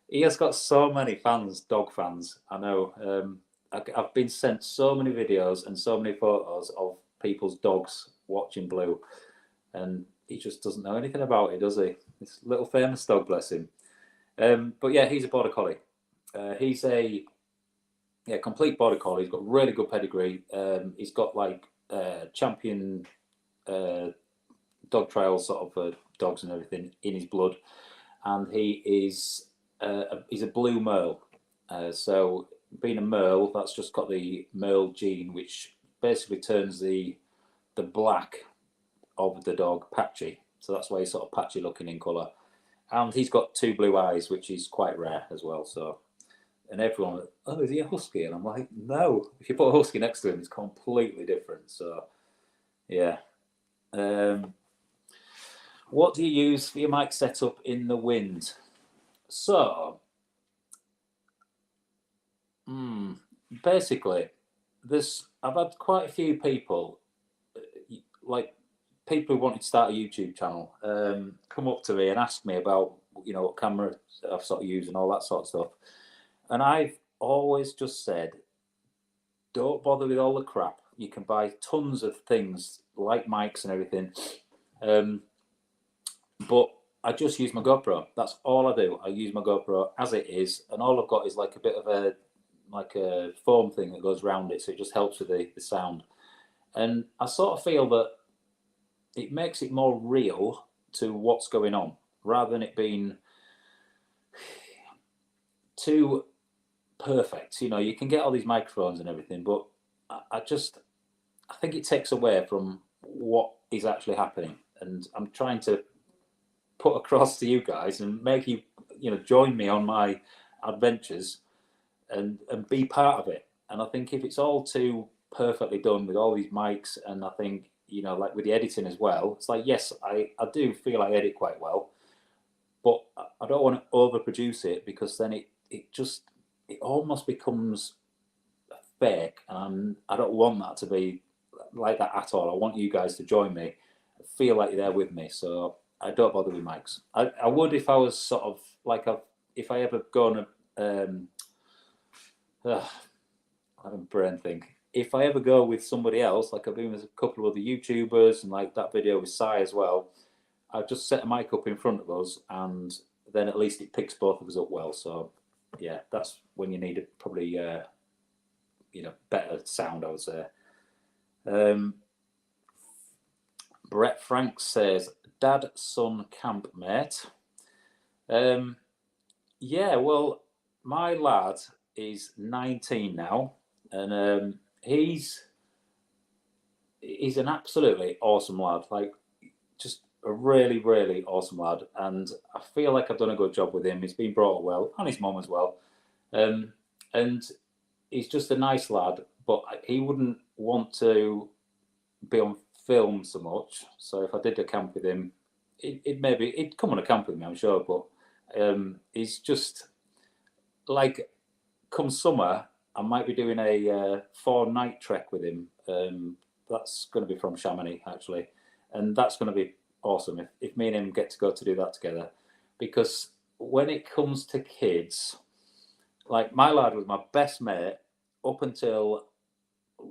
He has got so many fans, dog fans. I know. I've been sent so many videos and so many photos of people's dogs watching Blue, and he just doesn't know anything about it, does he? This little famous dog, bless him. But yeah, he's a border collie. He's a complete border collie. He's got really good pedigree. He's got like champion dog trials sort of dogs and everything in his blood, and he's a blue merle. So being a merle, that's just got the merle gene, which basically turns the black of the dog patchy. So that's why he's sort of patchy looking in colour. And he's got 2 blue eyes, which is quite rare as well. So, and everyone, oh, is he a husky? And I'm like, no. If you put a husky next to him, it's completely different. So, yeah. What do you use for your mic setup in the wind? So, basically, I've had quite a few people, like people who wanted to start a YouTube channel, come up to me and ask me about, what camera I've sort of used and all that sort of stuff. And I've always just said, don't bother with all the crap. You can buy tons of things like mics and everything. But I just use my GoPro. That's all I do. I use my GoPro as it is, and all I've got is like a bit of a foam thing that goes around it, so it just helps with the sound. And I sort of feel that it makes it more real to what's going on, rather than it being too perfect. You can get all these microphones and everything, but I think it takes away from what is actually happening. And I'm trying to put across to you guys and make you, join me on my adventures and be part of it. And I think if it's all too perfectly done with all these mics, and I think, like with the editing as well, it's like, yes, I do feel I edit quite well, but I don't want to overproduce it, because then it almost becomes fake, and I don't want that to be like that at all. I want you guys to join me, feel like you're there with me. So I don't bother with mics. I would if I was sort of like if I ever go on I have a brain think. If I ever go with somebody else, like I've been with a couple of other YouTubers and like that video with Sai as well, I've just set a mic up in front of us, and then at least it picks both of us up well. So yeah, that's when you need probably better sound, I would say. Brett Frank says, Dad, son, campmate. Yeah, well, my lad is 19 now, and he's an absolutely awesome lad. Like, just a really, really awesome lad. And I feel like I've done a good job with him. He's been brought up well, and his mum as well. And he's just a nice lad, but he wouldn't want to be on film so much. So if I did a camp with him, he'd come on a camp with me, I'm sure. But he's just like, come summer, I might be doing a 4-night trek with him. That's going to be from Chamonix, actually, and that's going to be awesome if me and him get to go to do that together. Because when it comes to kids, like, my lad was my best mate up until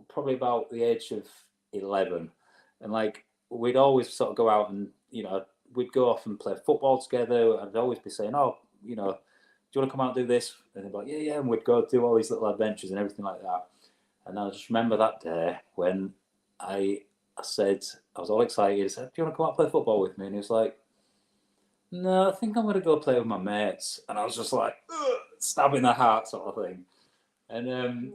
probably about the age of 11, and like, we'd always sort of go out and we'd go off and play football together. I'd always be saying, oh, do you want to come out and do this? And they'd be like, yeah, and we'd go do all these little adventures and everything like that. And I just remember that day when I I said, I was all excited. I said, "Do you want to come out and play football with me?" And he was like, "No, I think I'm going to go play with my mates." And I was just like, ugh, stabbing the heart sort of thing. And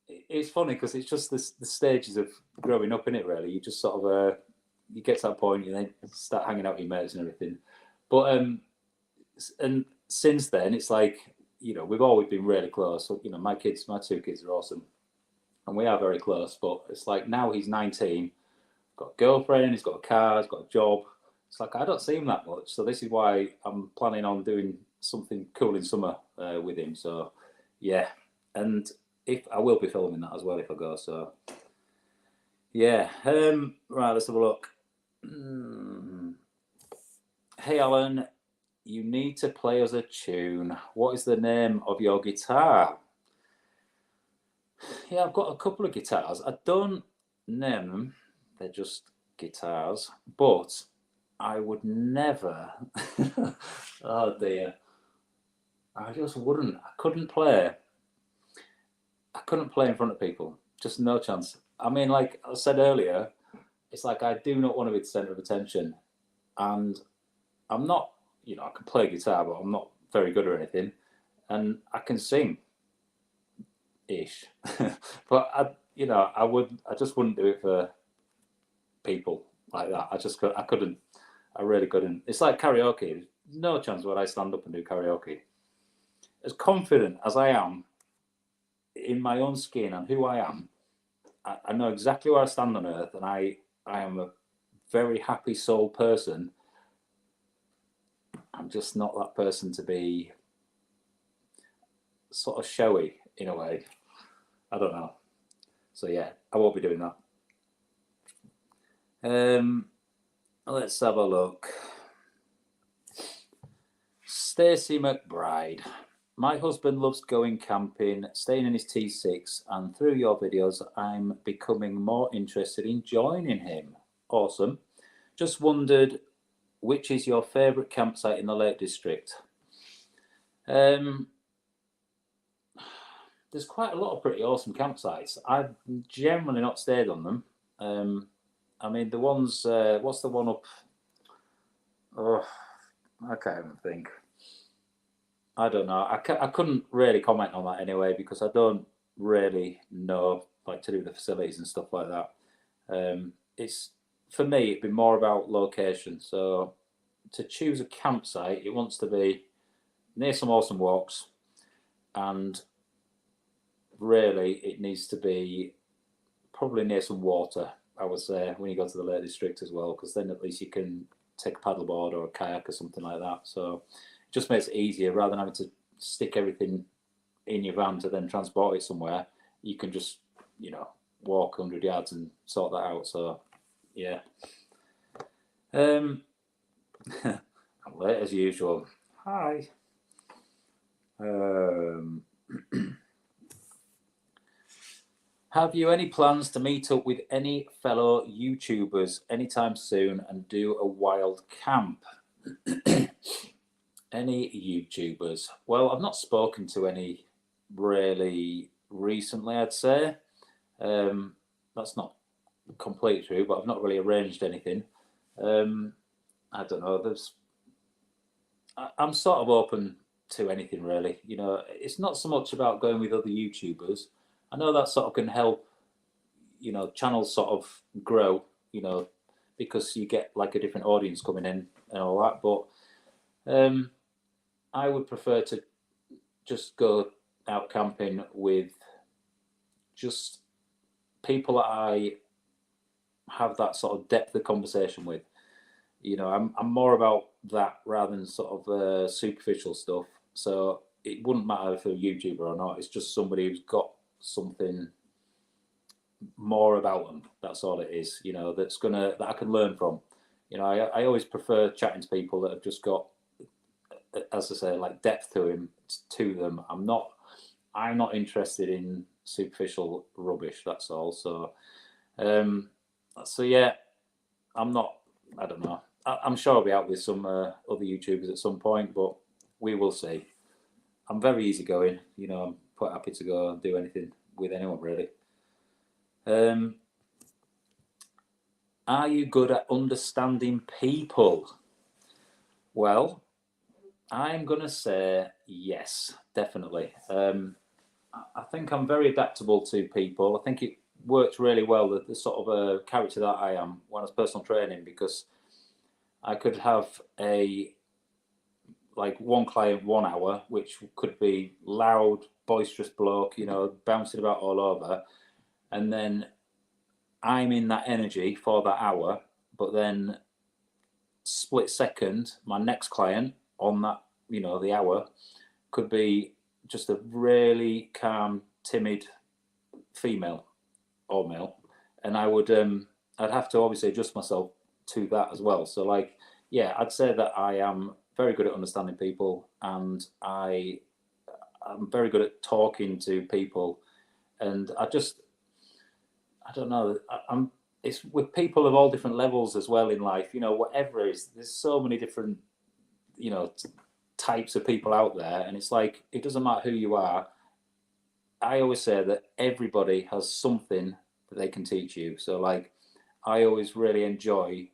it's funny because it's just the stages of growing up in it. Really, you just sort of you get to that point, you then start hanging out with your mates and everything. But and since then, it's like, we've always been really close. So, my two kids are awesome, and we are very close. But it's like now he's 19, got a girlfriend, he's got a car, he's got a job. It's like I don't see him that much. So this is why I'm planning on doing something cool in summer with him. So yeah, and if I will be filming that as well if I go. So yeah, right. Let's have a look. Hey Alan, you need to play us a tune. What is the name of your guitar? Yeah, I've got a couple of guitars. I don't name them, they're just guitars. But I would never, oh dear, I just wouldn't. I couldn't play in front of people. Just no chance. I mean, like I said earlier, it's like I do not want to be the center of attention. And I'm not, I can play guitar, but I'm not very good or anything. And I can sing ish. But I just wouldn't do it for people like that. I couldn't. I really couldn't. It's like karaoke. There's no chance would I stand up and do karaoke. As confident as I am in my own skin and who I am, I know exactly where I stand on earth, and I am a very happy soul person. I'm just not that person to be sort of showy in a way. I don't know. So yeah, I won't be doing that. Let's have a look. Stacey McBride. My husband loves going camping, staying in his T6, and through your videos, I'm becoming more interested in joining him. Awesome. Just wondered, which is your favourite campsite in the Lake District? There's quite a lot of pretty awesome campsites. I've generally not stayed on them. I mean, the ones, what's the one up? Oh, I can't even think. I don't know. I couldn't really comment on that anyway because I don't really know, like, to do with the facilities and stuff like that. It's for me, it'd be more about location. So to choose a campsite, it wants to be near some awesome walks, and really, it needs to be probably near some water. I would say when you go to the Lake District as well, because then at least you can take a paddleboard or a kayak or something like that. So it just makes it easier rather than having to stick everything in your van to then transport it somewhere. You can just, walk 100 yards and sort that out. So yeah. I'm late as usual. Hi. Have you any plans to meet up with any fellow YouTubers anytime soon and do a wild camp? Any YouTubers? Well, I've not spoken to any really recently, I'd say. That's not completely true, but I've not really arranged anything. I don't know. I'm sort of open to anything really. It's not so much about going with other YouTubers. I know that sort of can help, channels sort of grow, because you get like a different audience coming in and all that. But I would prefer to just go out camping with just people that I have that sort of depth of conversation with. I'm more about that rather than sort of superficial stuff. So it wouldn't matter if they're a YouTuber or not. It's just somebody who's got something more about them. That's all it is. That I can learn from. I always prefer chatting to people that have just got, as I say, like depth to them. I'm not interested in superficial rubbish. That's all. So yeah, I'm not. I don't know. I'm sure I'll be out with some other YouTubers at some point, but we will see. I'm very easygoing. I'm quite happy to go and do anything with anyone really. Are you good at understanding people? Well, I'm going to say yes, definitely. I think I'm very adaptable to people. I think it works really well, the sort of character that I am when I was personal training, because I could have one client 1 hour, which could be loud, boisterous bloke, bouncing about all over. And then I'm in that energy for that hour, but then split second, my next client on that, the hour could be just a really calm, timid female or male. And I'd have to obviously adjust myself to that as well. So yeah, I'd say that I am very good at understanding people, and I'm very good at talking to people. And I don't know, it's with people of all different levels as well in life, whatever it is, there's so many different, types of people out there. And it's like, it doesn't matter who you are. I always say that everybody has something that they can teach you. So I always really enjoy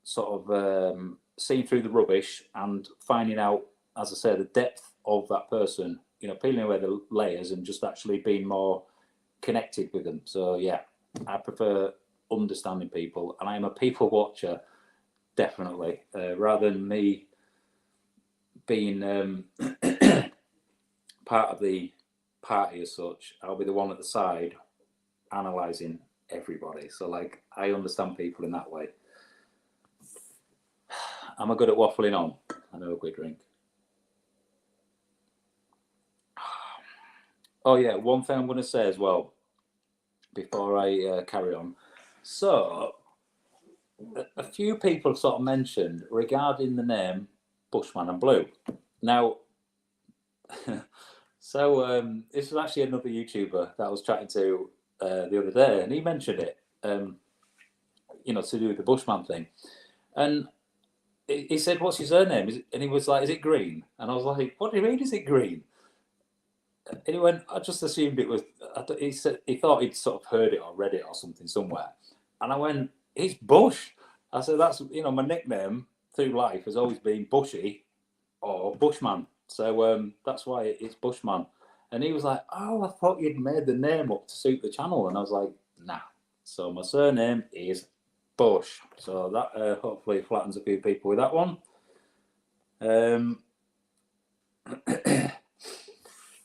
sort of seeing through the rubbish and finding out, as I say, the depth of that person, peeling away the layers and just actually being more connected with them. So yeah, I prefer understanding people, and I am a people watcher, definitely, rather than me being part of the party as such. I'll be the one at the side analysing everybody. So I understand people in that way. Am I good at waffling on? I know a quick drink. Oh yeah, one thing I'm going to say as well before I carry on. So a few people have sort of mentioned regarding the name Bushman and Blue. Now, so this was actually another YouTuber that I was chatting to the other day, and he mentioned it, to do with the Bushman thing. And he said, "What's your surname?" And he was like, "Is it Green?" And I was like, "What do you mean, is it Green?" And he went, "I just assumed it was." He said he thought he'd sort of heard it or read it or something somewhere. And I went, "It's Bush." I said, "That's my nickname through life has always been Bushy or Bushman. So that's why it's Bushman." And he was like, "Oh, I thought you'd made the name up to suit the channel." And I was like, "Nah." So my surname is Bush. So that hopefully flattens a few people with that one.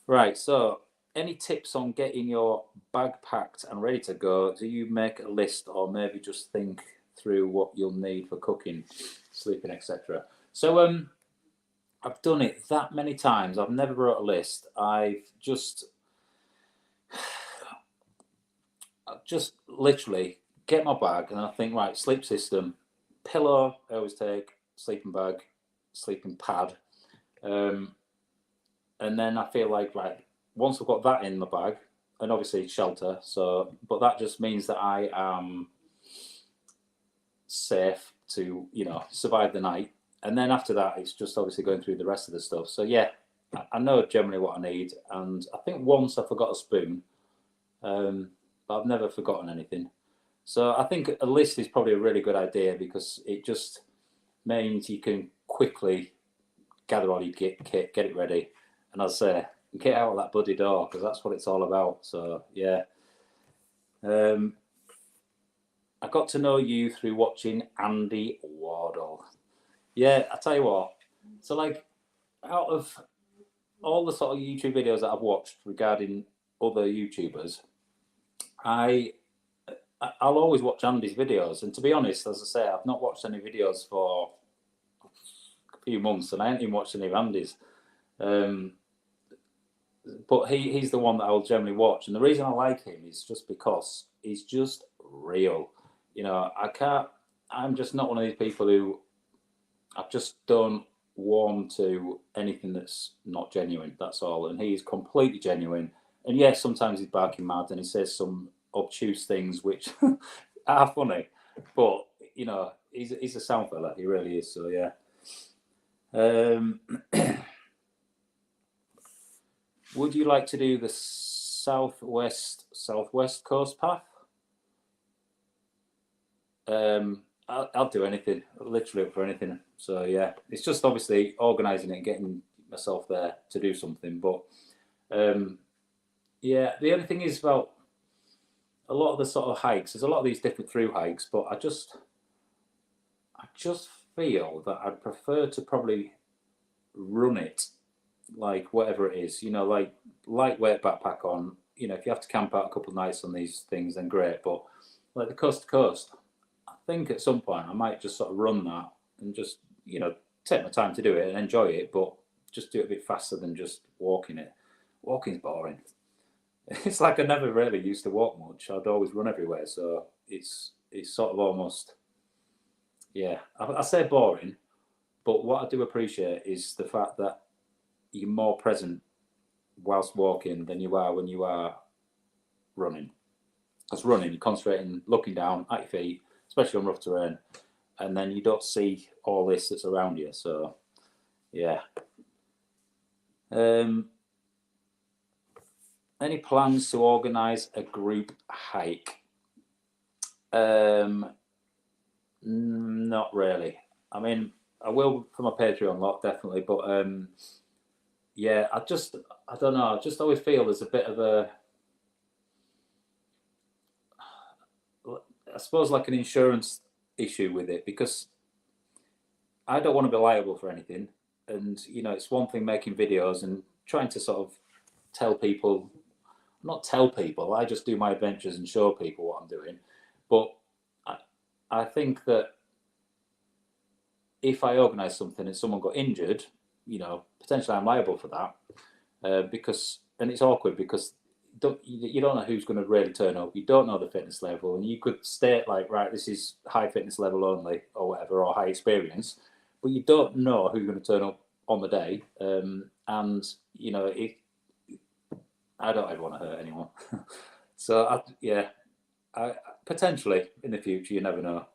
Right, so any tips on getting your bag packed and ready to go? Do you make a list, or maybe just think through what you'll need for cooking, sleeping, etc.? So I've done it that many times. I've never wrote a list. I've just literally get my bag and I think, right, sleep system, pillow, I always take, sleeping bag, sleeping pad. And then I feel like, right, once I've got that in my bag, and obviously shelter, but that just means that I am safe to, survive the night. And then after that, it's just obviously going through the rest of the stuff. So yeah, I know generally what I need. And I think once I forgot a spoon, but I've never forgotten anything. So I think a list is probably a really good idea, because it just means you can quickly gather all your kit, get it ready. And as I say, get out of that bloody door, because that's what it's all about. So yeah. I got to know you through watching Andy Wardle. Yeah, I tell you what. So out of all the sort of YouTube videos that I've watched regarding other YouTubers, I'll always watch Andy's videos. And to be honest, as I say, I've not watched any videos for a few months, and I ain't even watched any of Andy's. But he's the one that I'll generally watch. And the reason I like him is just because he's just real. I'm just not one of these people who I just don't warm to anything that's not genuine. That's all. And he's completely genuine. And yes, sometimes he's barking mad and he says some obtuse things which are funny. But, he's a sound fella. He really is. So, yeah. Would you like to do the southwest coast path? I'll do anything, literally for anything. So yeah, it's just obviously organising it and getting myself there to do something. But yeah, the only thing is about a lot of the sort of hikes. There's a lot of these different through hikes, but I just feel that I'd prefer to probably run it, like whatever it is, like lightweight backpack on. If you have to camp out a couple of nights on these things, then great. But like the coast to coast, I think at some point I might just sort of run that and just, take my time to do it and enjoy it, but just do it a bit faster than just walking it. Walking's boring. It's like I never really used to walk much. I'd always run everywhere, so it's sort of almost, yeah. I say boring, but what I do appreciate is the fact that you're more present whilst walking than you are when you are running. Because running, you're concentrating, looking down at your feet, especially on rough terrain, and then you don't see all this that's around you. So, yeah. Any plans to organise a group hike? Not really. I mean, I will for my Patreon lot, definitely, but yeah, I don't know. I just always feel there's a bit of I suppose like an insurance issue with it, because I don't want to be liable for anything. And, it's one thing making videos and trying to sort of tell people, not tell people, I just do my adventures and show people what I'm doing. But I think that if I organise something and someone got injured, potentially I'm liable for that, and it's awkward because you don't know who's going to really turn up. You don't know the fitness level, and you could state like, right, this is high fitness level only, or whatever, or high experience, but you don't know who's going to turn up on the day, and I don't ever want to hurt anyone. So I potentially in the future, you never know.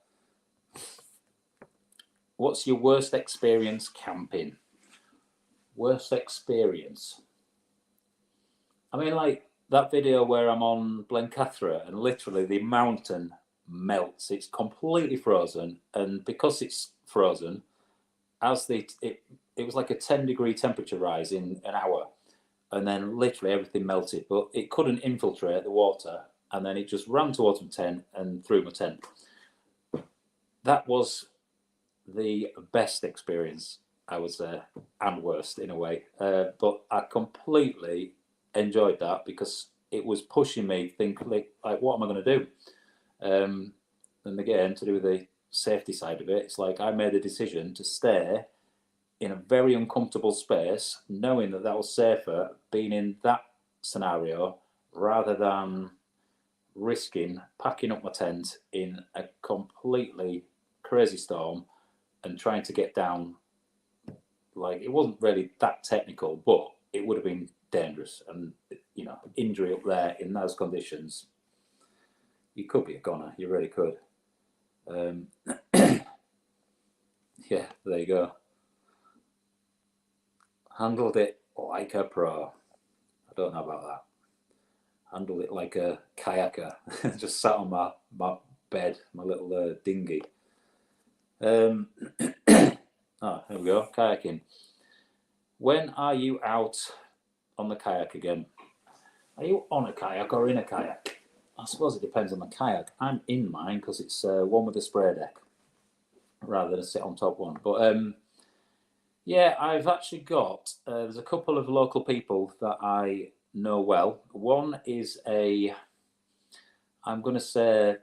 What's your worst experience camping? Worst experience? I mean, like that video where I'm on Blencathra and literally the mountain melts. It's completely frozen, and because it's frozen, it was like a 10-degree temperature rise in an hour, and then literally everything melted, but it couldn't infiltrate the water, and then it just ran towards my tent and through my tent. That was the best experience, I would say, and worst in a way. But I completely enjoyed that because it was pushing me to think, like what am I going to do? And again, to do with the safety side of it, it's like I made a decision to stay in a very uncomfortable space, knowing that was safer being in that scenario rather than risking packing up my tent in a completely crazy storm and trying to get down. Like, it wasn't really that technical, but it would have been dangerous, and injury up there in those conditions, you could be a goner. You really could. Yeah, there you go. Handled it like a pro. I don't know about that. Handled it like a kayaker. Just sat on my bed, my little dinghy. Oh, here we go. Kayaking. When are you out on the kayak again? Are you on a kayak or in a kayak? I suppose it depends on the kayak. I'm in mine because it's one with a spray deck rather than sit on top one. But yeah, I've actually got, there's a couple of local people that I know well. One is I'm going to say,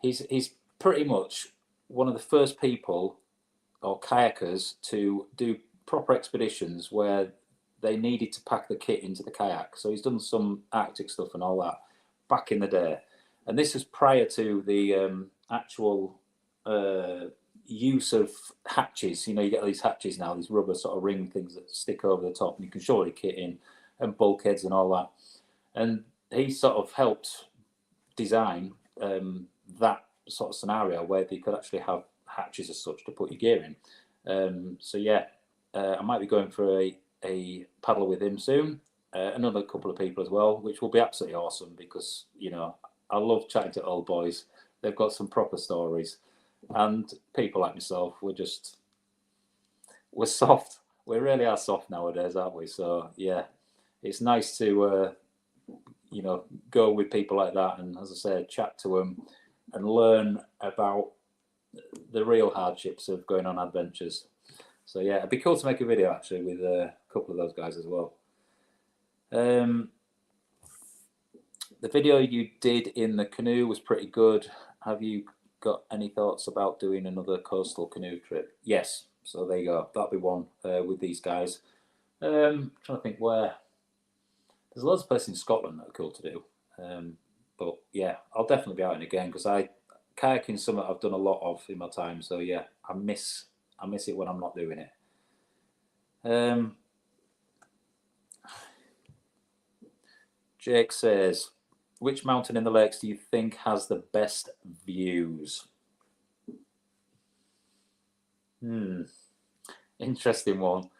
he's pretty much one of the first people or kayakers to do proper expeditions where they needed to pack the kit into the kayak. So he's done some Arctic stuff and all that back in the day. And this is prior to the actual use of hatches. You get these hatches now, these rubber sort of ring things that stick over the top, and you can shore your kit in, and bulkheads and all that. And he sort of helped design that sort of scenario where they could actually have hatches as such to put your gear in. So yeah, I might be going for a paddle with him soon. Another couple of people as well, which will be absolutely awesome because I love chatting to old boys. They've got some proper stories, and people like myself, we're soft. We really are soft nowadays, aren't we? So yeah, it's nice to go with people like that, and as I say, chat to them and learn about the real hardships of going on adventures. So yeah, it'd be cool to make a video actually with a couple of those guys as well. The video you did in the canoe was pretty good. Have you got any thoughts about doing another coastal canoe trip? Yes. So there you go. That'll be one with these guys. Trying to think where. There's loads of places in Scotland that are cool to do. But yeah, I'll definitely be out in again because kayaking something I've done a lot of in my time. So yeah, I miss it when I'm not doing it. Jake says, which mountain in the lakes do you think has the best views? Interesting one.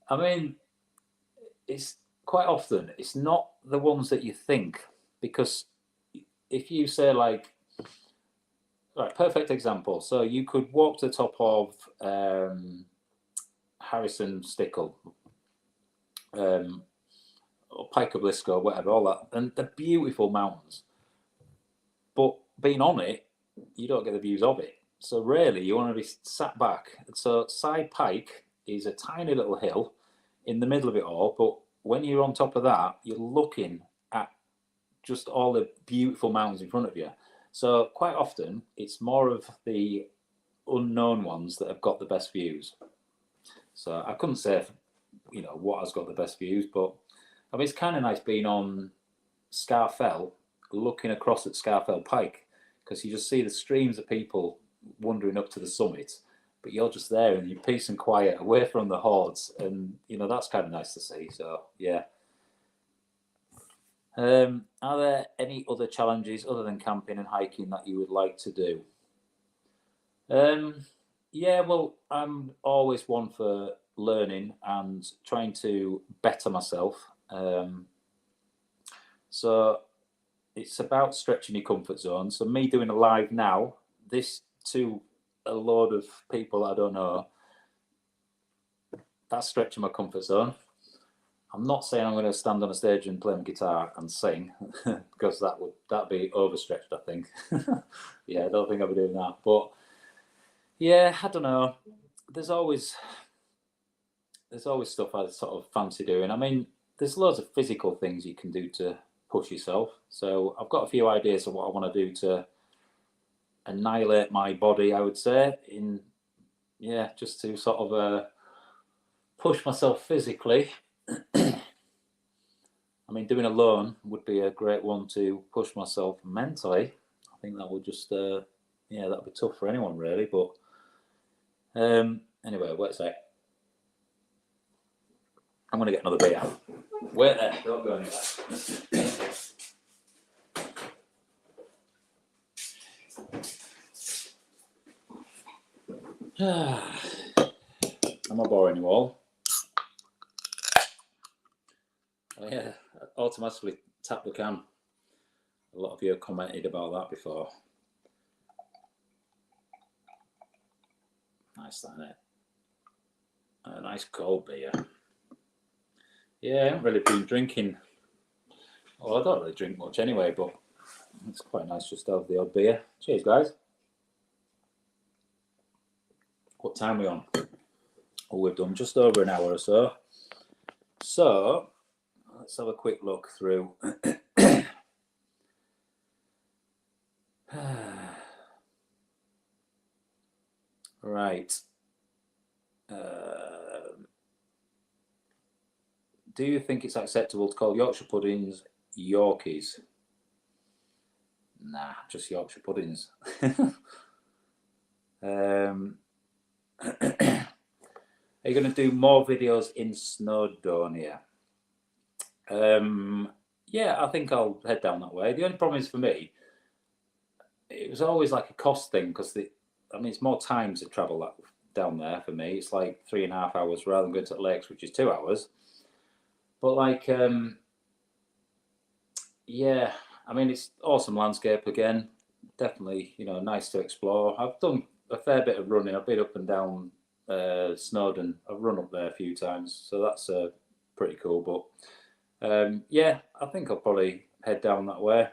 I mean, it's quite often it's not the ones that you think, because if you say like, right, perfect example. So you could walk to the top of Harrison Stickle, or Pike of Lisco, whatever, all that, and they're beautiful mountains. But being on it, you don't get the views of it. So really, you want to be sat back. So Side Pike is a tiny little hill in the middle of it all, but when you're on top of that, you're looking at just all the beautiful mountains in front of you. So quite often, it's more of the unknown ones that have got the best views. So I couldn't say, what has got the best views, but I mean, it's kind of nice being on Scarfell, looking across at Scarfell Pike, because you just see the streams of people wandering up to the summit, but you're just there and you're peace and quiet, away from the hordes, and that's kind of nice to see. So yeah. Are there any other challenges other than camping and hiking that you would like to do? Yeah, well, I'm always one for learning and trying to better myself. So it's about stretching your comfort zone. So me doing a live now, this to a load of people I don't know, that's stretching my comfort zone. I'm not saying I'm going to stand on a stage and play my guitar and sing, because that'd be overstretched, I think. Yeah, I don't think I'll be doing that. But yeah, I don't know. There's always stuff I sort of fancy doing. I mean, there's loads of physical things you can do to push yourself. So I've got a few ideas of what I want to do to annihilate my body, I would say, just to sort of push myself physically. I mean, doing alone would be a great one to push myself mentally. I think that would just, that'd be tough for anyone really. But anyway, wait a sec. I'm going to get another beer. Wait there, don't go anywhere. I'm not boring you all. Oh yeah, I automatically tap the can. A lot of you have commented about that before. Nice, that, isn't it? A nice cold beer. Yeah, I haven't really been drinking. Well, I don't really drink much anyway, but it's quite nice just to have the odd beer. Cheers, guys. What time are we on? Oh, we've done just over an hour or so. So, let's have a quick look through. Right. Do you think it's acceptable to call Yorkshire puddings Yorkies? Nah, just Yorkshire puddings. Are you going to do more videos in Snowdonia? Yeah, I think I'll head down that way. The only problem is for me, it was always like a cost thing, because it's more time to travel down there for me. It's like 3.5 hours rather than going to the lakes, which is 2 hours. But like, yeah, I mean, it's awesome landscape again. Definitely, nice to explore. I've done a fair bit of running. I've been up and down Snowdon. I've run up there a few times, so that's pretty cool. But yeah, I think I'll probably head down that way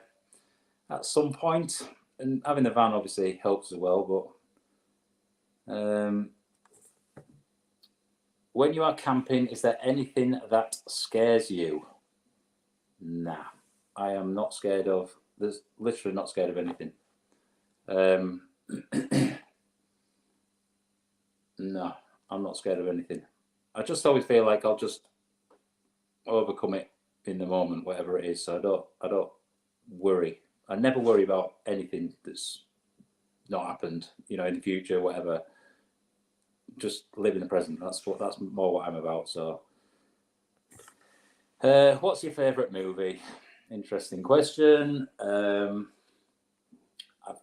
at some point. And having the van obviously helps as well. But when you are camping, is there anything that scares you? Nah, I am not scared of. There's literally not scared of anything. No, I'm not scared of anything. I just always feel like I'll just overcome it in the moment, whatever it is. So I don't worry. I never worry about anything that's not happened, in the future, whatever. Just live in the present. That's more what I'm about. So, what's your favourite movie? Interesting question. I've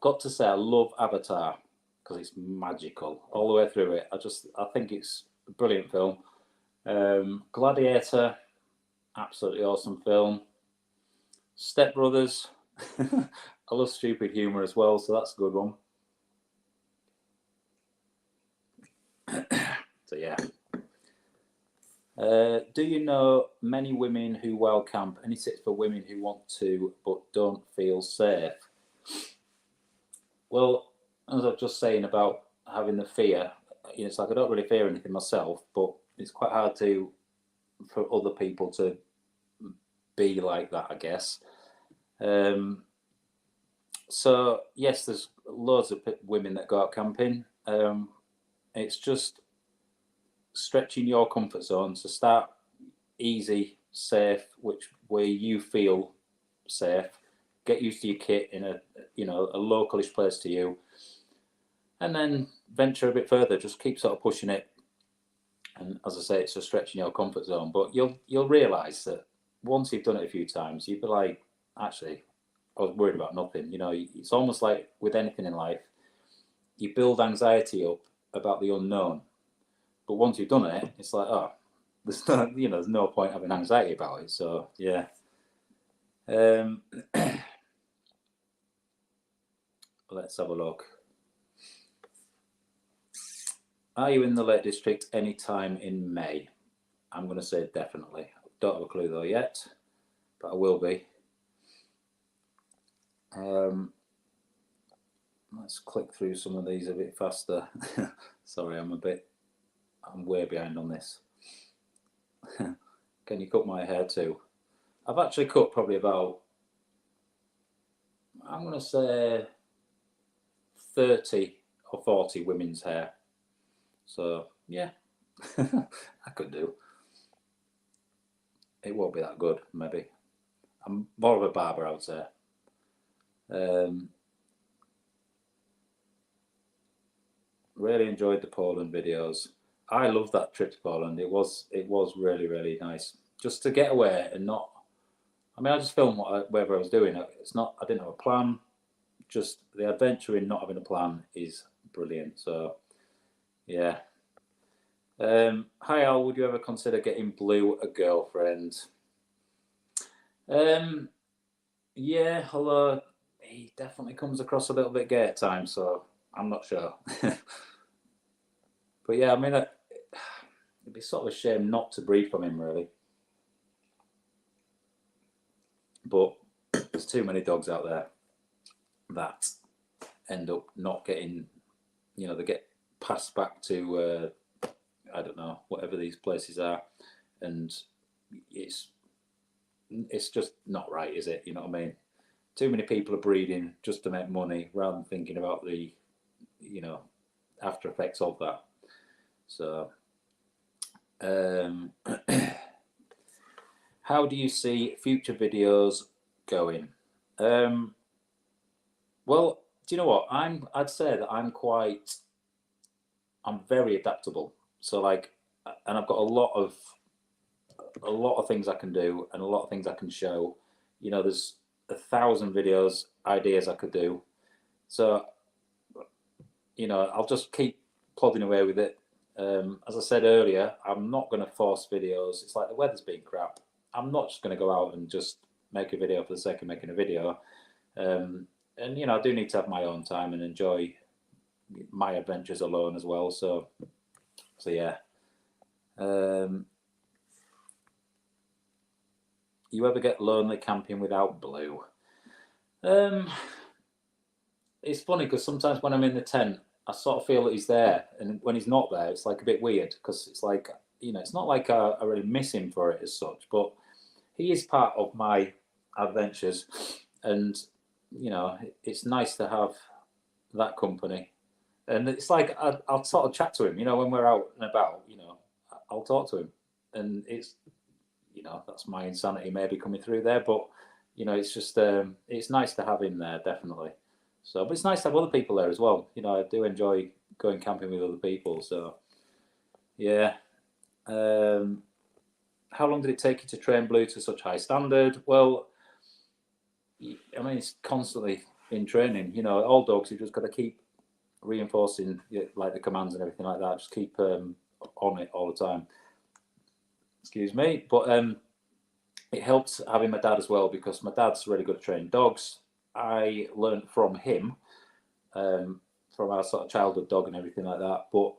got to say I love Avatar because it's magical all the way through it. I think it's a brilliant film. Gladiator, absolutely awesome film. Step Brothers, I love stupid humour as well, so that's a good one. So yeah. Do you know many women who wild camp? Any tips for women who want to but don't feel safe? Well, as I was just saying about having the fear, it's like I don't really fear anything myself, but it's quite hard for other people to be like that, I guess. So yes, there's loads of women that go out camping. It's just stretching your comfort zone. So start easy, safe, where you feel safe. Get used to your kit in a localish place to you, and then venture a bit further. Just keep sort of pushing it. And as I say, it's just stretching your comfort zone. But you'll realise that once you've done it a few times, you'll be like, actually, I was worried about nothing. It's almost like with anything in life, you build anxiety up about the unknown. But once you've done it, it's like, oh, there's no point having anxiety about it. So yeah. Let's have a look. Are you in the Lake District any time in May? I'm going to say definitely. Don't have a clue though yet, but I will be. Let's click through some of these a bit faster. Sorry, I'm way behind on this. Can you cut my hair too? I've actually cut probably about, I'm going to say 30 or 40 women's hair. So yeah, I could do. It won't be that good, maybe. I'm more of a barber, I would say. Really enjoyed the Poland videos. I loved that trip to Poland. It was really, really nice. Just to get away and not. I mean, I just filmed whatever I was doing. I didn't have a plan. Just the adventure in not having a plan is brilliant. So, yeah. Hi Al, would you ever consider getting Blue a girlfriend? Yeah, although he definitely comes across a little bit gay at times, so I'm not sure. But yeah, I mean, it'd be sort of a shame not to breed from him, really. But there's too many dogs out there that end up not getting, they get passed back to, I don't know, whatever these places are, and it's just not right, is it? You know what I mean? Too many people are breeding just to make money rather than thinking about the, after effects of that. So, how do you see future videos going? Well, do you know what? I'd say that I'm very adaptable. So like, and I've got a lot of things I can do and a lot of things I can show. There's 1,000 videos, ideas I could do. So, I'll just keep plodding away with it. As I said earlier, I'm not going to force videos. It's like the weather's been crap. I'm not just going to go out and just make a video for the sake of making a video. And you know, I do need to have my own time and enjoy my adventures alone as well. So yeah. You ever get lonely camping without Blue? It's funny because sometimes when I'm in the tent, I sort of feel that he's there, and when he's not there, it's like a bit weird because it's like, you know, it's not like I really miss him for it as such, but he is part of my adventures, and you know, it's nice to have that company. And it's like I'll sort of chat to him, you know, when we're out and about, you know, I'll talk to him, and it's, you know, that's my insanity maybe coming through there, but you know, it's just it's nice to have him there, definitely. So, but it's nice to have other people there as well. You know, I do enjoy going camping with other people. So, yeah. How long did it take you to train Blue to such high standard? Well, I mean, it's constantly in training. You know, all dogs, you've just got to keep reinforcing like the commands and everything like that. Just keep on it all the time. Excuse me, but it helps having my dad as well because my dad's really good at training dogs. I learned from him, from our sort of childhood dog and everything like that. But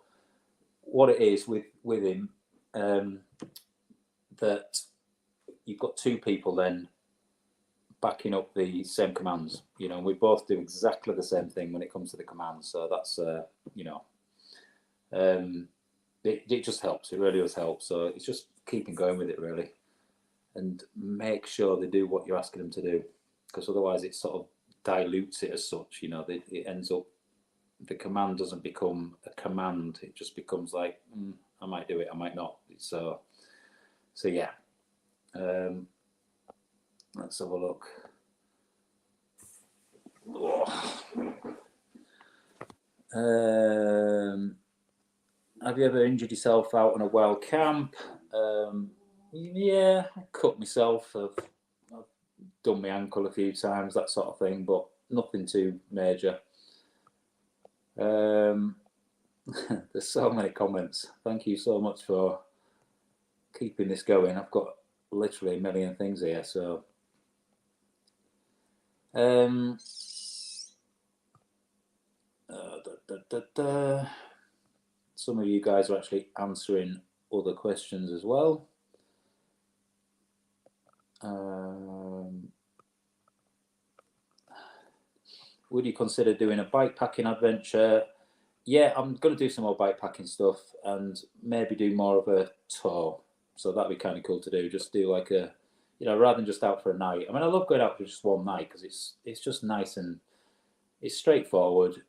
what it is with him, that you've got two people then backing up the same commands. You know, we both do exactly the same thing when it comes to the commands. So that's you know, it just helps. It really does help. So it's just keeping going with it really, and make sure they do what you're asking them to do, because otherwise it sort of dilutes it as such. You know, it ends up, the command doesn't become a command. It just becomes like, I might do it, I might not. So yeah. Let's have a look. Have you ever injured yourself out on a wild camp? Yeah, I cut myself. I've done my ankle a few times, that sort of thing, but nothing too major. There's so many comments. Thank you so much for keeping this going. I've got literally a million things here, so some of you guys are actually answering other questions as well. Would you consider doing a bike packing adventure? Yeah, I'm going to do some more bike packing stuff and maybe do more of a tour. So that'd be kind of cool to do. Just do like a, you know, rather than just out for a night. I mean, I love going out for just one night because it's just nice and it's straightforward.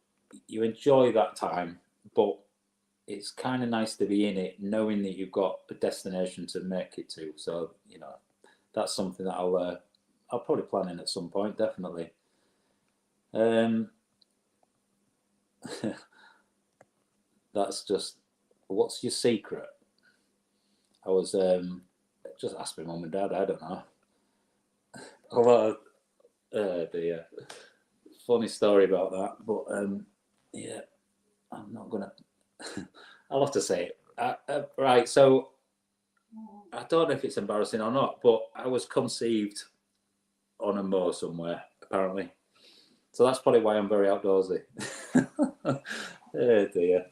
You enjoy that time, but it's kind of nice to be in it, knowing that you've got a destination to make it to. So, you know, that's something that I'll probably plan in at some point, definitely. That's just, what's your secret? I was just ask my mum and dad. I don't know. Although, dear, funny story about that. But yeah, I'm not gonna. I'll have to say it. Right. So I don't know if it's embarrassing or not, but I was conceived on a moor somewhere, apparently. So that's probably why I'm very outdoorsy. Oh dear.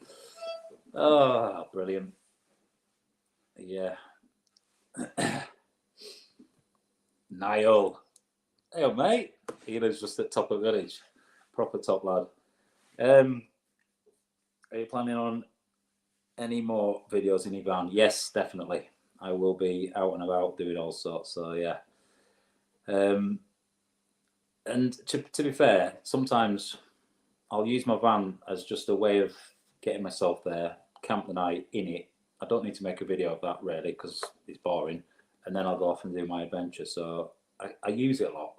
Oh, brilliant. Yeah. Niall. Hey, mate. He lives just at top of the village. Proper top lad. Are you planning on any more videos in your van? Yes, definitely. I will be out and about doing all sorts. So yeah. And to be fair, sometimes I'll use my van as just a way of getting myself there, camp the night in it. I don't need to make a video of that really because it's boring. And then I'll go off and do my adventure. So I use it a lot,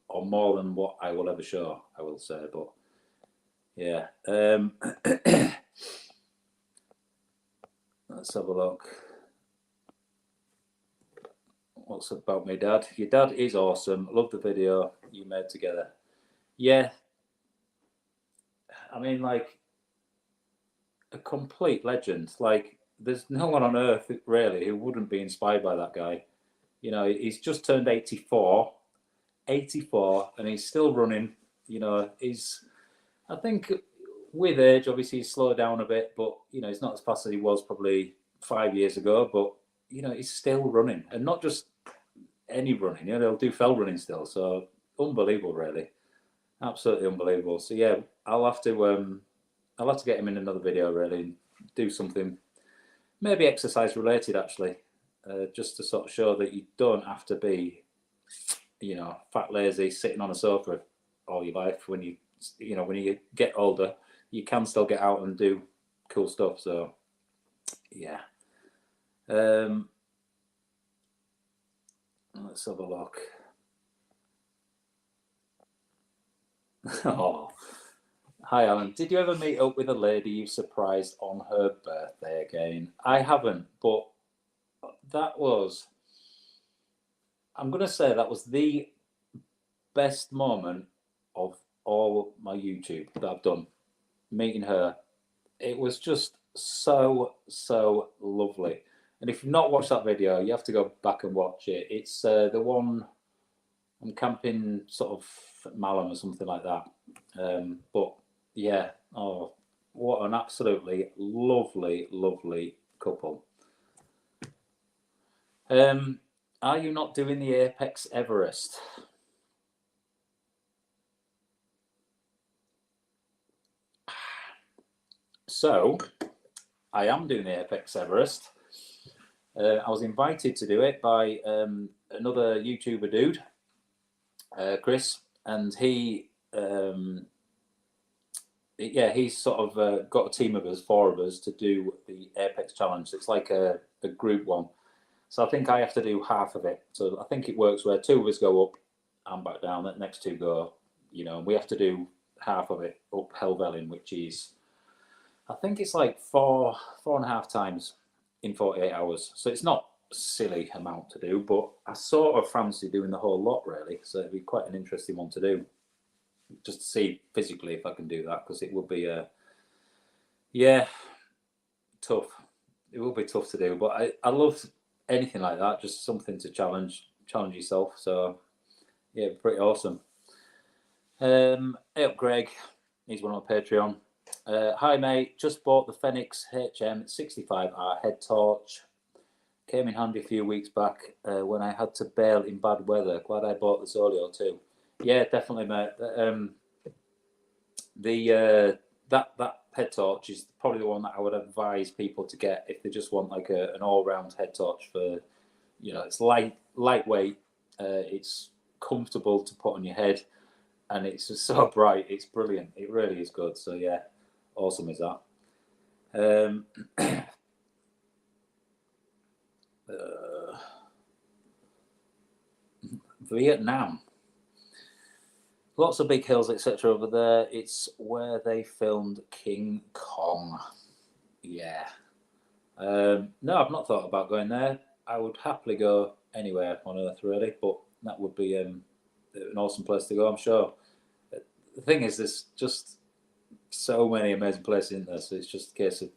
or more than what I will ever show, I will say. But yeah. Let's have a look. What's about my dad? Your dad is awesome. Love the video you made together. Yeah. I mean, like, a complete legend. Like, there's no one on earth really who wouldn't be inspired by that guy. You know, he's just turned 84 84 and he's still running. You know, I think with age, obviously, he's slowed down a bit, but, you know, he's not as fast as he was probably 5 years ago, but, you know, he's still running, and not just any running, you know, they'll do fell running still. So unbelievable, really. Absolutely unbelievable. So yeah, I'll have to get him in another video, really, and do something maybe exercise related, actually, just to sort of show that you don't have to be, you know, fat, lazy, sitting on a sofa all your life. When you get older, you can still get out and do cool stuff. So yeah. Let's have a look. Oh, hi Alan. Did you ever meet up with a lady you surprised on her birthday again? I haven't, but I'm going to say that was the best moment of all my YouTube that I've done. Meeting her, it was just so lovely. And if you've not watched that video, you have to go back and watch it. It's the one I'm camping sort of Malham or something like that. But yeah, oh, what an absolutely lovely couple. Are you not doing the Apex Everest? So, I am doing the Apex Everest. I was invited to do it by another YouTuber dude, Chris, and he's sort of got a team of us, 4 of us, to do the Apex Challenge. It's like a group one. So I think I have to do half of it. So I think it works where 2 of us go up and back down, the next 2 go, you know, and we have to do half of it up Helvellyn, which is, I think it's like 4.5 times in 48 hours. So it's not a silly amount to do, but I sort of fancy doing the whole lot, really. So it'd be quite an interesting one to do, just to see physically if I can do that, because it would be tough. It will be tough to do, but I love anything like that, just something to challenge yourself. So yeah, pretty awesome. Hey up Greg, he's one on Patreon. Hi mate, just bought the Fenix HM65R head torch. Came in handy a few weeks back when I had to bail in bad weather. Glad I bought the Zolio too. Yeah, definitely, mate. That head torch is probably the one that I would advise people to get if they just want like an all-round head torch for, you know, it's lightweight, it's comfortable to put on your head, and it's just so bright. It's brilliant. It really is good. So yeah, awesome is that. Vietnam. Lots of big hills, etc. over there. It's where they filmed King Kong. Yeah. No, I've not thought about going there. I would happily go anywhere on Earth, really, but that would be an awesome place to go, I'm sure. The thing is, there's just so many amazing places in there, so it's just a case of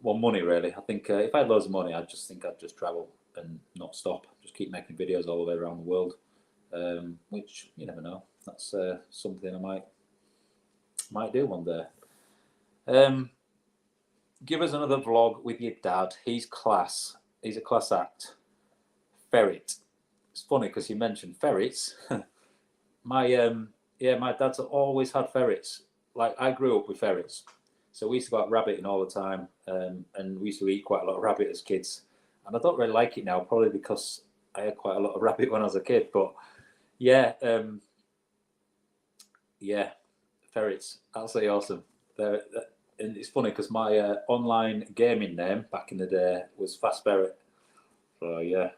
money, really. I think if I had loads of money, I'd just travel and not stop, just keep making videos all the way around the world. Which you never know. That's something I might do one day. Give us another vlog with your dad. He's class. He's a class act. Ferret. It's funny because you mentioned ferrets. My dad's always had ferrets. Like, I grew up with ferrets, so we used to go out rabbiting all the time, and we used to eat quite a lot of rabbit as kids. And I don't really like it now, probably because I had quite a lot of rabbit when I was a kid. But yeah, ferrets, absolutely awesome. And it's funny because my online gaming name back in the day was Fast Ferret. So yeah,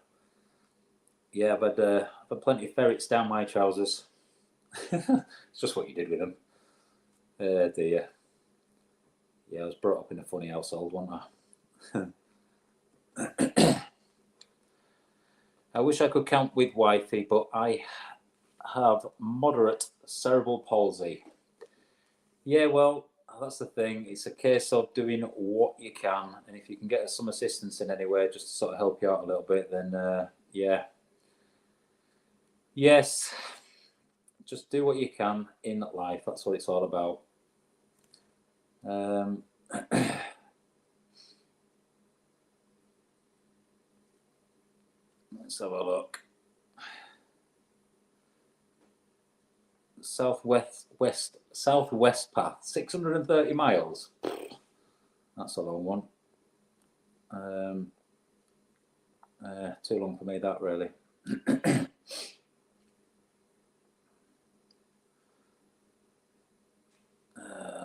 I've had plenty of ferrets down my trousers. It's just what you did with them. Dear. Yeah, I was brought up in a funny household, wasn't I? I wish I could count with wifey, but I have moderate cerebral palsy. Yeah, well, that's the thing. It's a case of doing what you can, and if you can get some assistance in any way, just to sort of help you out a little bit, then yeah. Yes, just do what you can in life. That's what it's all about. Let's have a look. Southwest path, 630 miles. That's a long one. Too long for me, that really.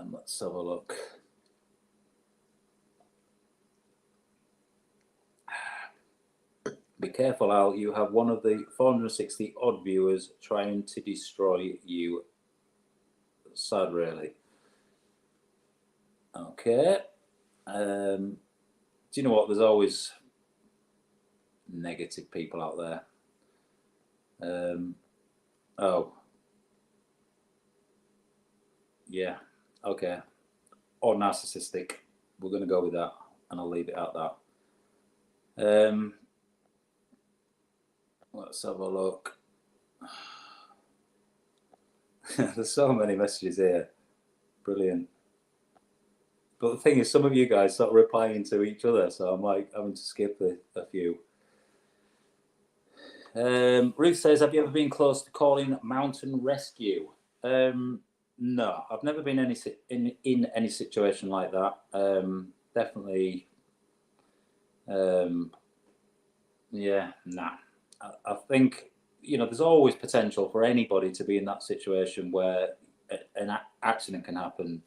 Let's have a look. Be careful, Al. You have one of the 460 odd viewers trying to destroy you. Sad, really. Okay. Do you know what? There's always negative people out there. Oh. Yeah. Okay. Or narcissistic. We're going to go with that, and I'll leave it at that. Let's have a look. There's so many messages here. Brilliant. But the thing is, some of you guys start replying to each other, so I'm like having to skip a few. Ruth says, have you ever been close to calling mountain rescue? No, I've never been in any situation like that. Definitely, yeah, nah. I think, there's always potential for anybody to be in that situation where an accident can happen.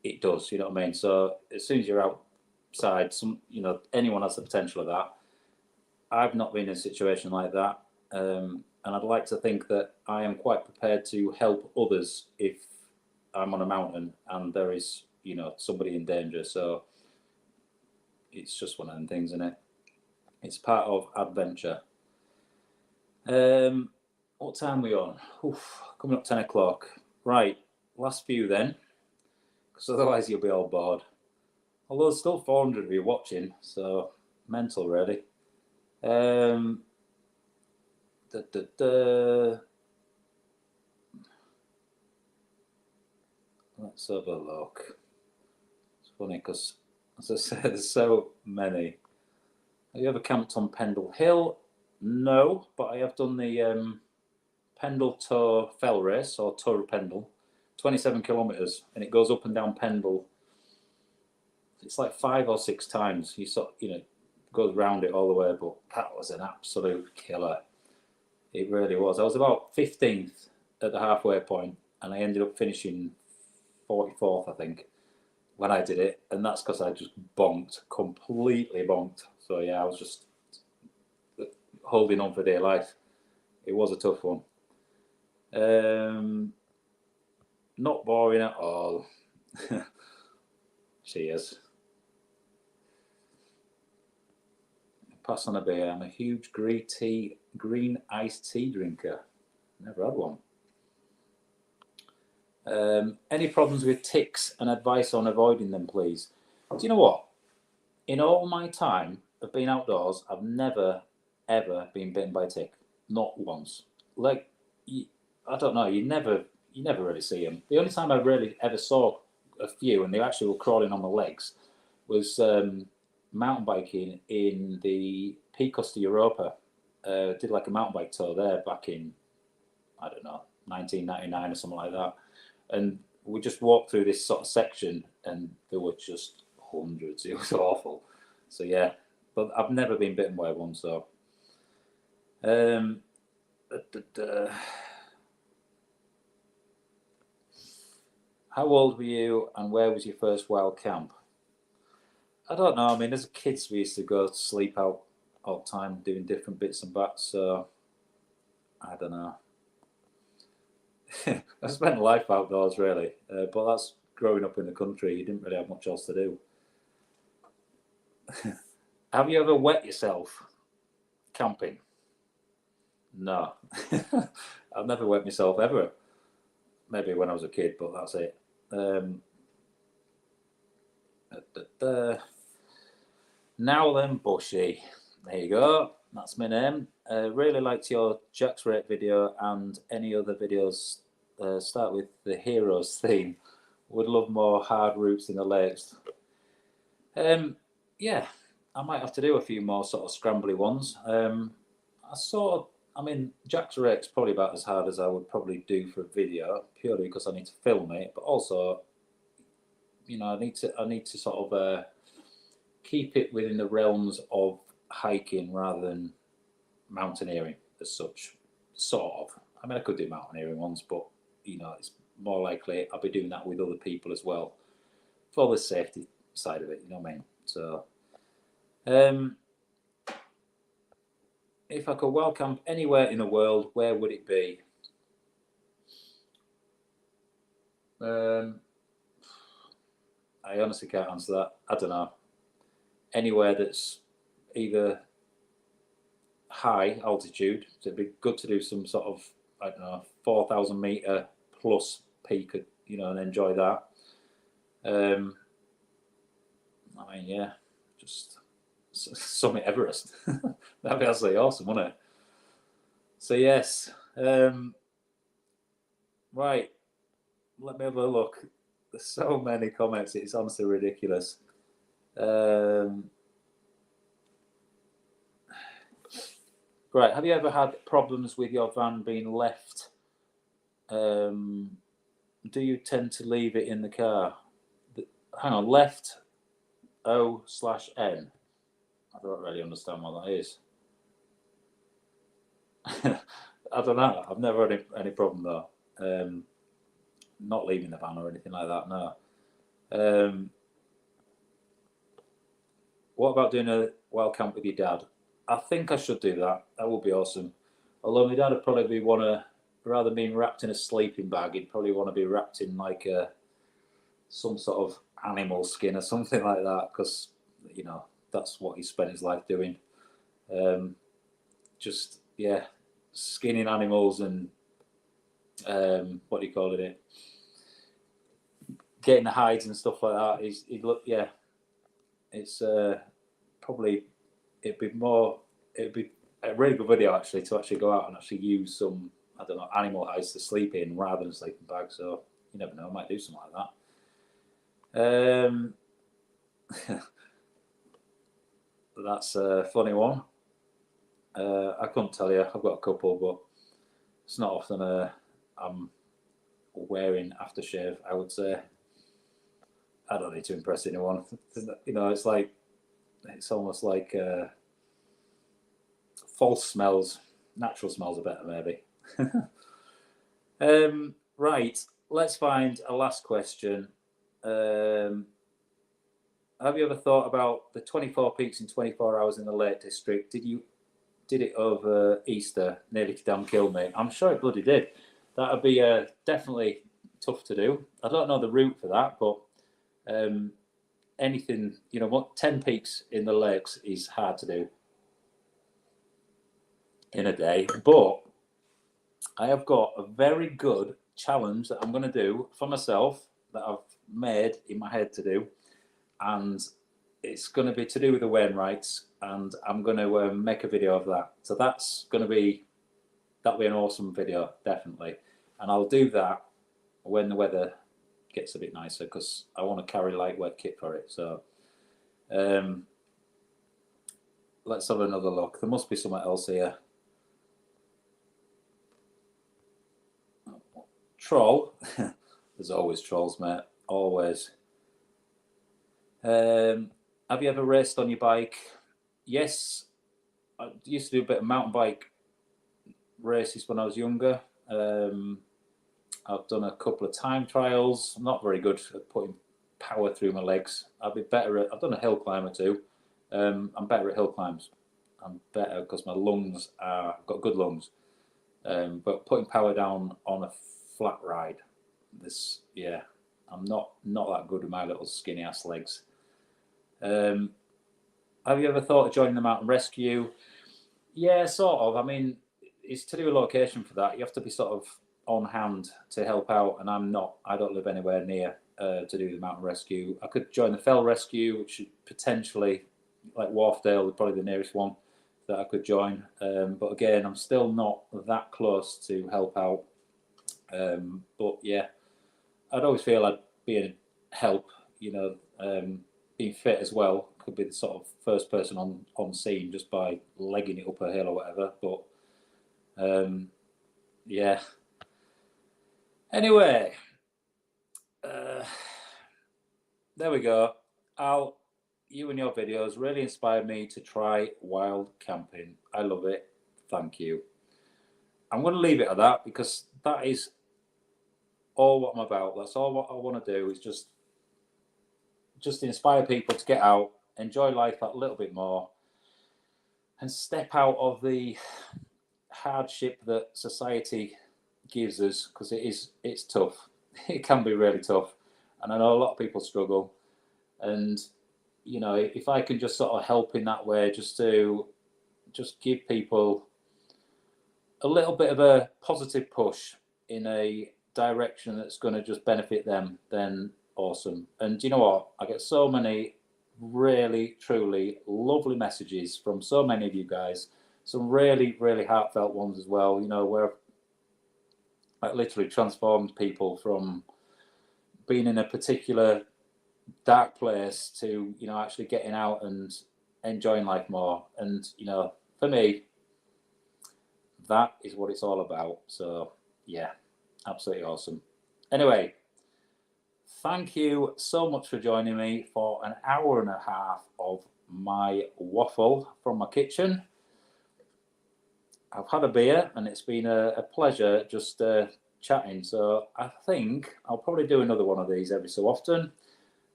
It does, you know what I mean? So as soon as you're outside, anyone has the potential of that. I've not been in a situation like that. And I'd like to think that I am quite prepared to help others if I'm on a mountain and there is, somebody in danger. So it's just one of them things, isn't it? It's part of adventure. What time are we on? Coming up 10 o'clock. Right, last few then, because otherwise you'll be all bored. Although there's still 400 of you watching, so mental, really. Let's have a look. It's funny because, as I said, there's so many. Have you ever camped on Pendle Hill? No, but I have done the Pendle Tour Fell Race, or Tour of Pendle, 27 kilometres, and it goes up and down Pendle. It's like 5 or 6 times. You goes round it all the way, but that was an absolute killer. It really was. I was about 15th at the halfway point, and I ended up finishing 44th, I think, when I did it, and that's because I just completely bonked. So yeah, I was just holding on for dear life. It was a tough one. Not boring at all. Cheers. Pass on a beer. I'm a huge green iced tea drinker. Never had one. Any problems with ticks and advice on avoiding them, please? Do you know what? In all my time of being outdoors, I've never, ever been bitten by a tick. Not once. Like, I don't know, you never really see them. The only time I really ever saw a few, and they actually were crawling on my legs, was mountain biking in the Picos de Europa. Did like a mountain bike tour there back in, I don't know, 1999 or something like that. And we just walked through this sort of section, and there were just hundreds. It was awful. So yeah, but I've never been bitten by one. So, how old were you, and where was your first wild camp? I don't know. I mean, as kids, we used to go to sleep out all the time, doing different bits and bats. So I don't know. I spent life outdoors, really, but that's growing up in the country. You didn't really have much else to do. Have you ever wet yourself camping? No. I've never wet myself ever. Maybe when I was a kid, but that's it. Now then, Bushy. There you go. That's my name. Really liked your Jack's Rate video and any other videos. Start with the Heroes theme. Would love more hard routes in the lakes. Yeah, I might have to do a few more sort of scrambly ones. I mean, Jack's Rate's probably about as hard as I would probably do for a video, purely because I need to film it, but also, you know, I need to sort of keep it within the realms of hiking rather than mountaineering as such. Sort of. I mean, I could do mountaineering ones, but you know, it's more likely I'll be doing that with other people as well for the safety side of it. You know what I mean? So, if I could wild camp anywhere in the world, where would it be? I honestly can't answer that. I don't know. Anywhere that's either high altitude, so it'd be good to do some sort of, I don't know, 4,000 meter plus peak, you know, and enjoy that. I mean, yeah, just summit Everest. That'd be absolutely awesome, wouldn't it? So yes, right. Let me have a look. There's so many comments. It's honestly ridiculous. Right. Have you ever had problems with your van being left? Do you tend to leave it in the car? Hang on, left O/N. I don't really understand what that is. I don't know. I've never had any problem though. Not leaving the van or anything like that. No. What about doing a wild camp with your dad? I think I should do that. That would be awesome. Although my dad would probably rather than being wrapped in a sleeping bag, he'd probably want to be wrapped in like some sort of animal skin or something like that, because you know that's what he spent his life doing. Just yeah, skinning animals and what do you call it? Getting the hides and stuff like that. He'd look, yeah. It's probably it'd be a really good video actually to actually go out and actually use some, I don't know, animal hides to sleep in rather than a sleeping bag. So you never know, I might do something like that. That's a funny one. I couldn't tell you. I've got a couple, but it's not often I'm wearing aftershave. I would say I don't need to impress anyone. You know, it's almost like false smells. Natural smells are better, maybe. Right, let's find a last question. Have you ever thought about the 24 peaks in 24 hours in the Lake District? Did it over Easter? Nearly damn killed me. I'm sure it bloody did. That'd be definitely tough to do. I don't know the route for that, but anything, you know, what 10 peaks in the lakes is hard to do in a day. But I have got a very good challenge that I'm going to do for myself that I've made in my head to do, and it's going to be to do with the Wainwrights, and I'm going to make a video of that. So that'll be an awesome video, definitely, and I'll do that when the weather gets a bit nicer, because I want to carry lightweight kit for it. So let's have another look. There must be something else here. Troll. There's always trolls, mate. Always. Have you ever raced on your bike? Yes. I used to do a bit of mountain bike races when I was younger. I've done a couple of time trials. I'm not very good at putting power through my legs. I'd be better at. I've done a hill climb or two. I'm better at hill climbs. I'm better because my lungs are. I've got good lungs. But putting power down on a flat ride, I'm not that good with my little skinny ass legs. Have you ever thought of joining the mountain rescue? Yeah, sort of. I mean, it's to do a location for that. You have to be sort of on hand to help out, and I'm not. I don't live anywhere near to do the mountain rescue. I could join the fell rescue, which should potentially, like Wharfdale, probably the nearest one. that I could join. But again, I'm still not that close to help out. But yeah, I'd always feel I'd be a help, being fit as well. Could be the sort of first person on scene just by legging it up a hill or whatever. But yeah. Anyway, there we go. You and your videos really inspired me to try wild camping. I love it. Thank you. I'm going to leave it at that because that is all what I'm about. That's all what I want to do is just inspire people to get out, enjoy life that little bit more, and step out of the hardship that society gives us, because it's tough. It can be really tough, and I know a lot of people struggle. And if I can just sort of help in that way, just give people a little bit of a positive push in a direction that's going to just benefit them, then awesome. And you know what? I get so many really, truly lovely messages from so many of you guys. Some really, really heartfelt ones as well, where I've literally transformed people from being in a particular dark place to, actually getting out and enjoying life more. And, for me, that is what it's all about. So, yeah, absolutely awesome. Anyway, thank you so much for joining me for an hour and a half of my waffle from my kitchen. I've had a beer and it's been a pleasure just chatting. So I think I'll probably do another one of these every so often.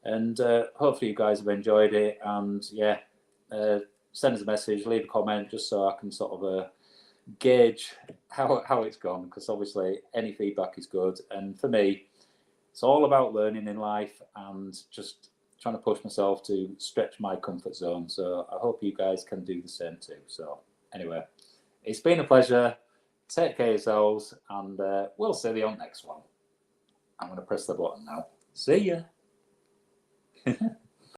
And hopefully you guys have enjoyed it. And yeah, send us a message, leave a comment, just so I can sort of gauge how it's gone, because obviously any feedback is good. And for me, it's all about learning in life and just trying to push myself to stretch my comfort zone. So I hope you guys can do the same too. So anyway, it's been a pleasure. Take care of yourselves, and we'll see you on the next one. I'm going to press the button now. See ya.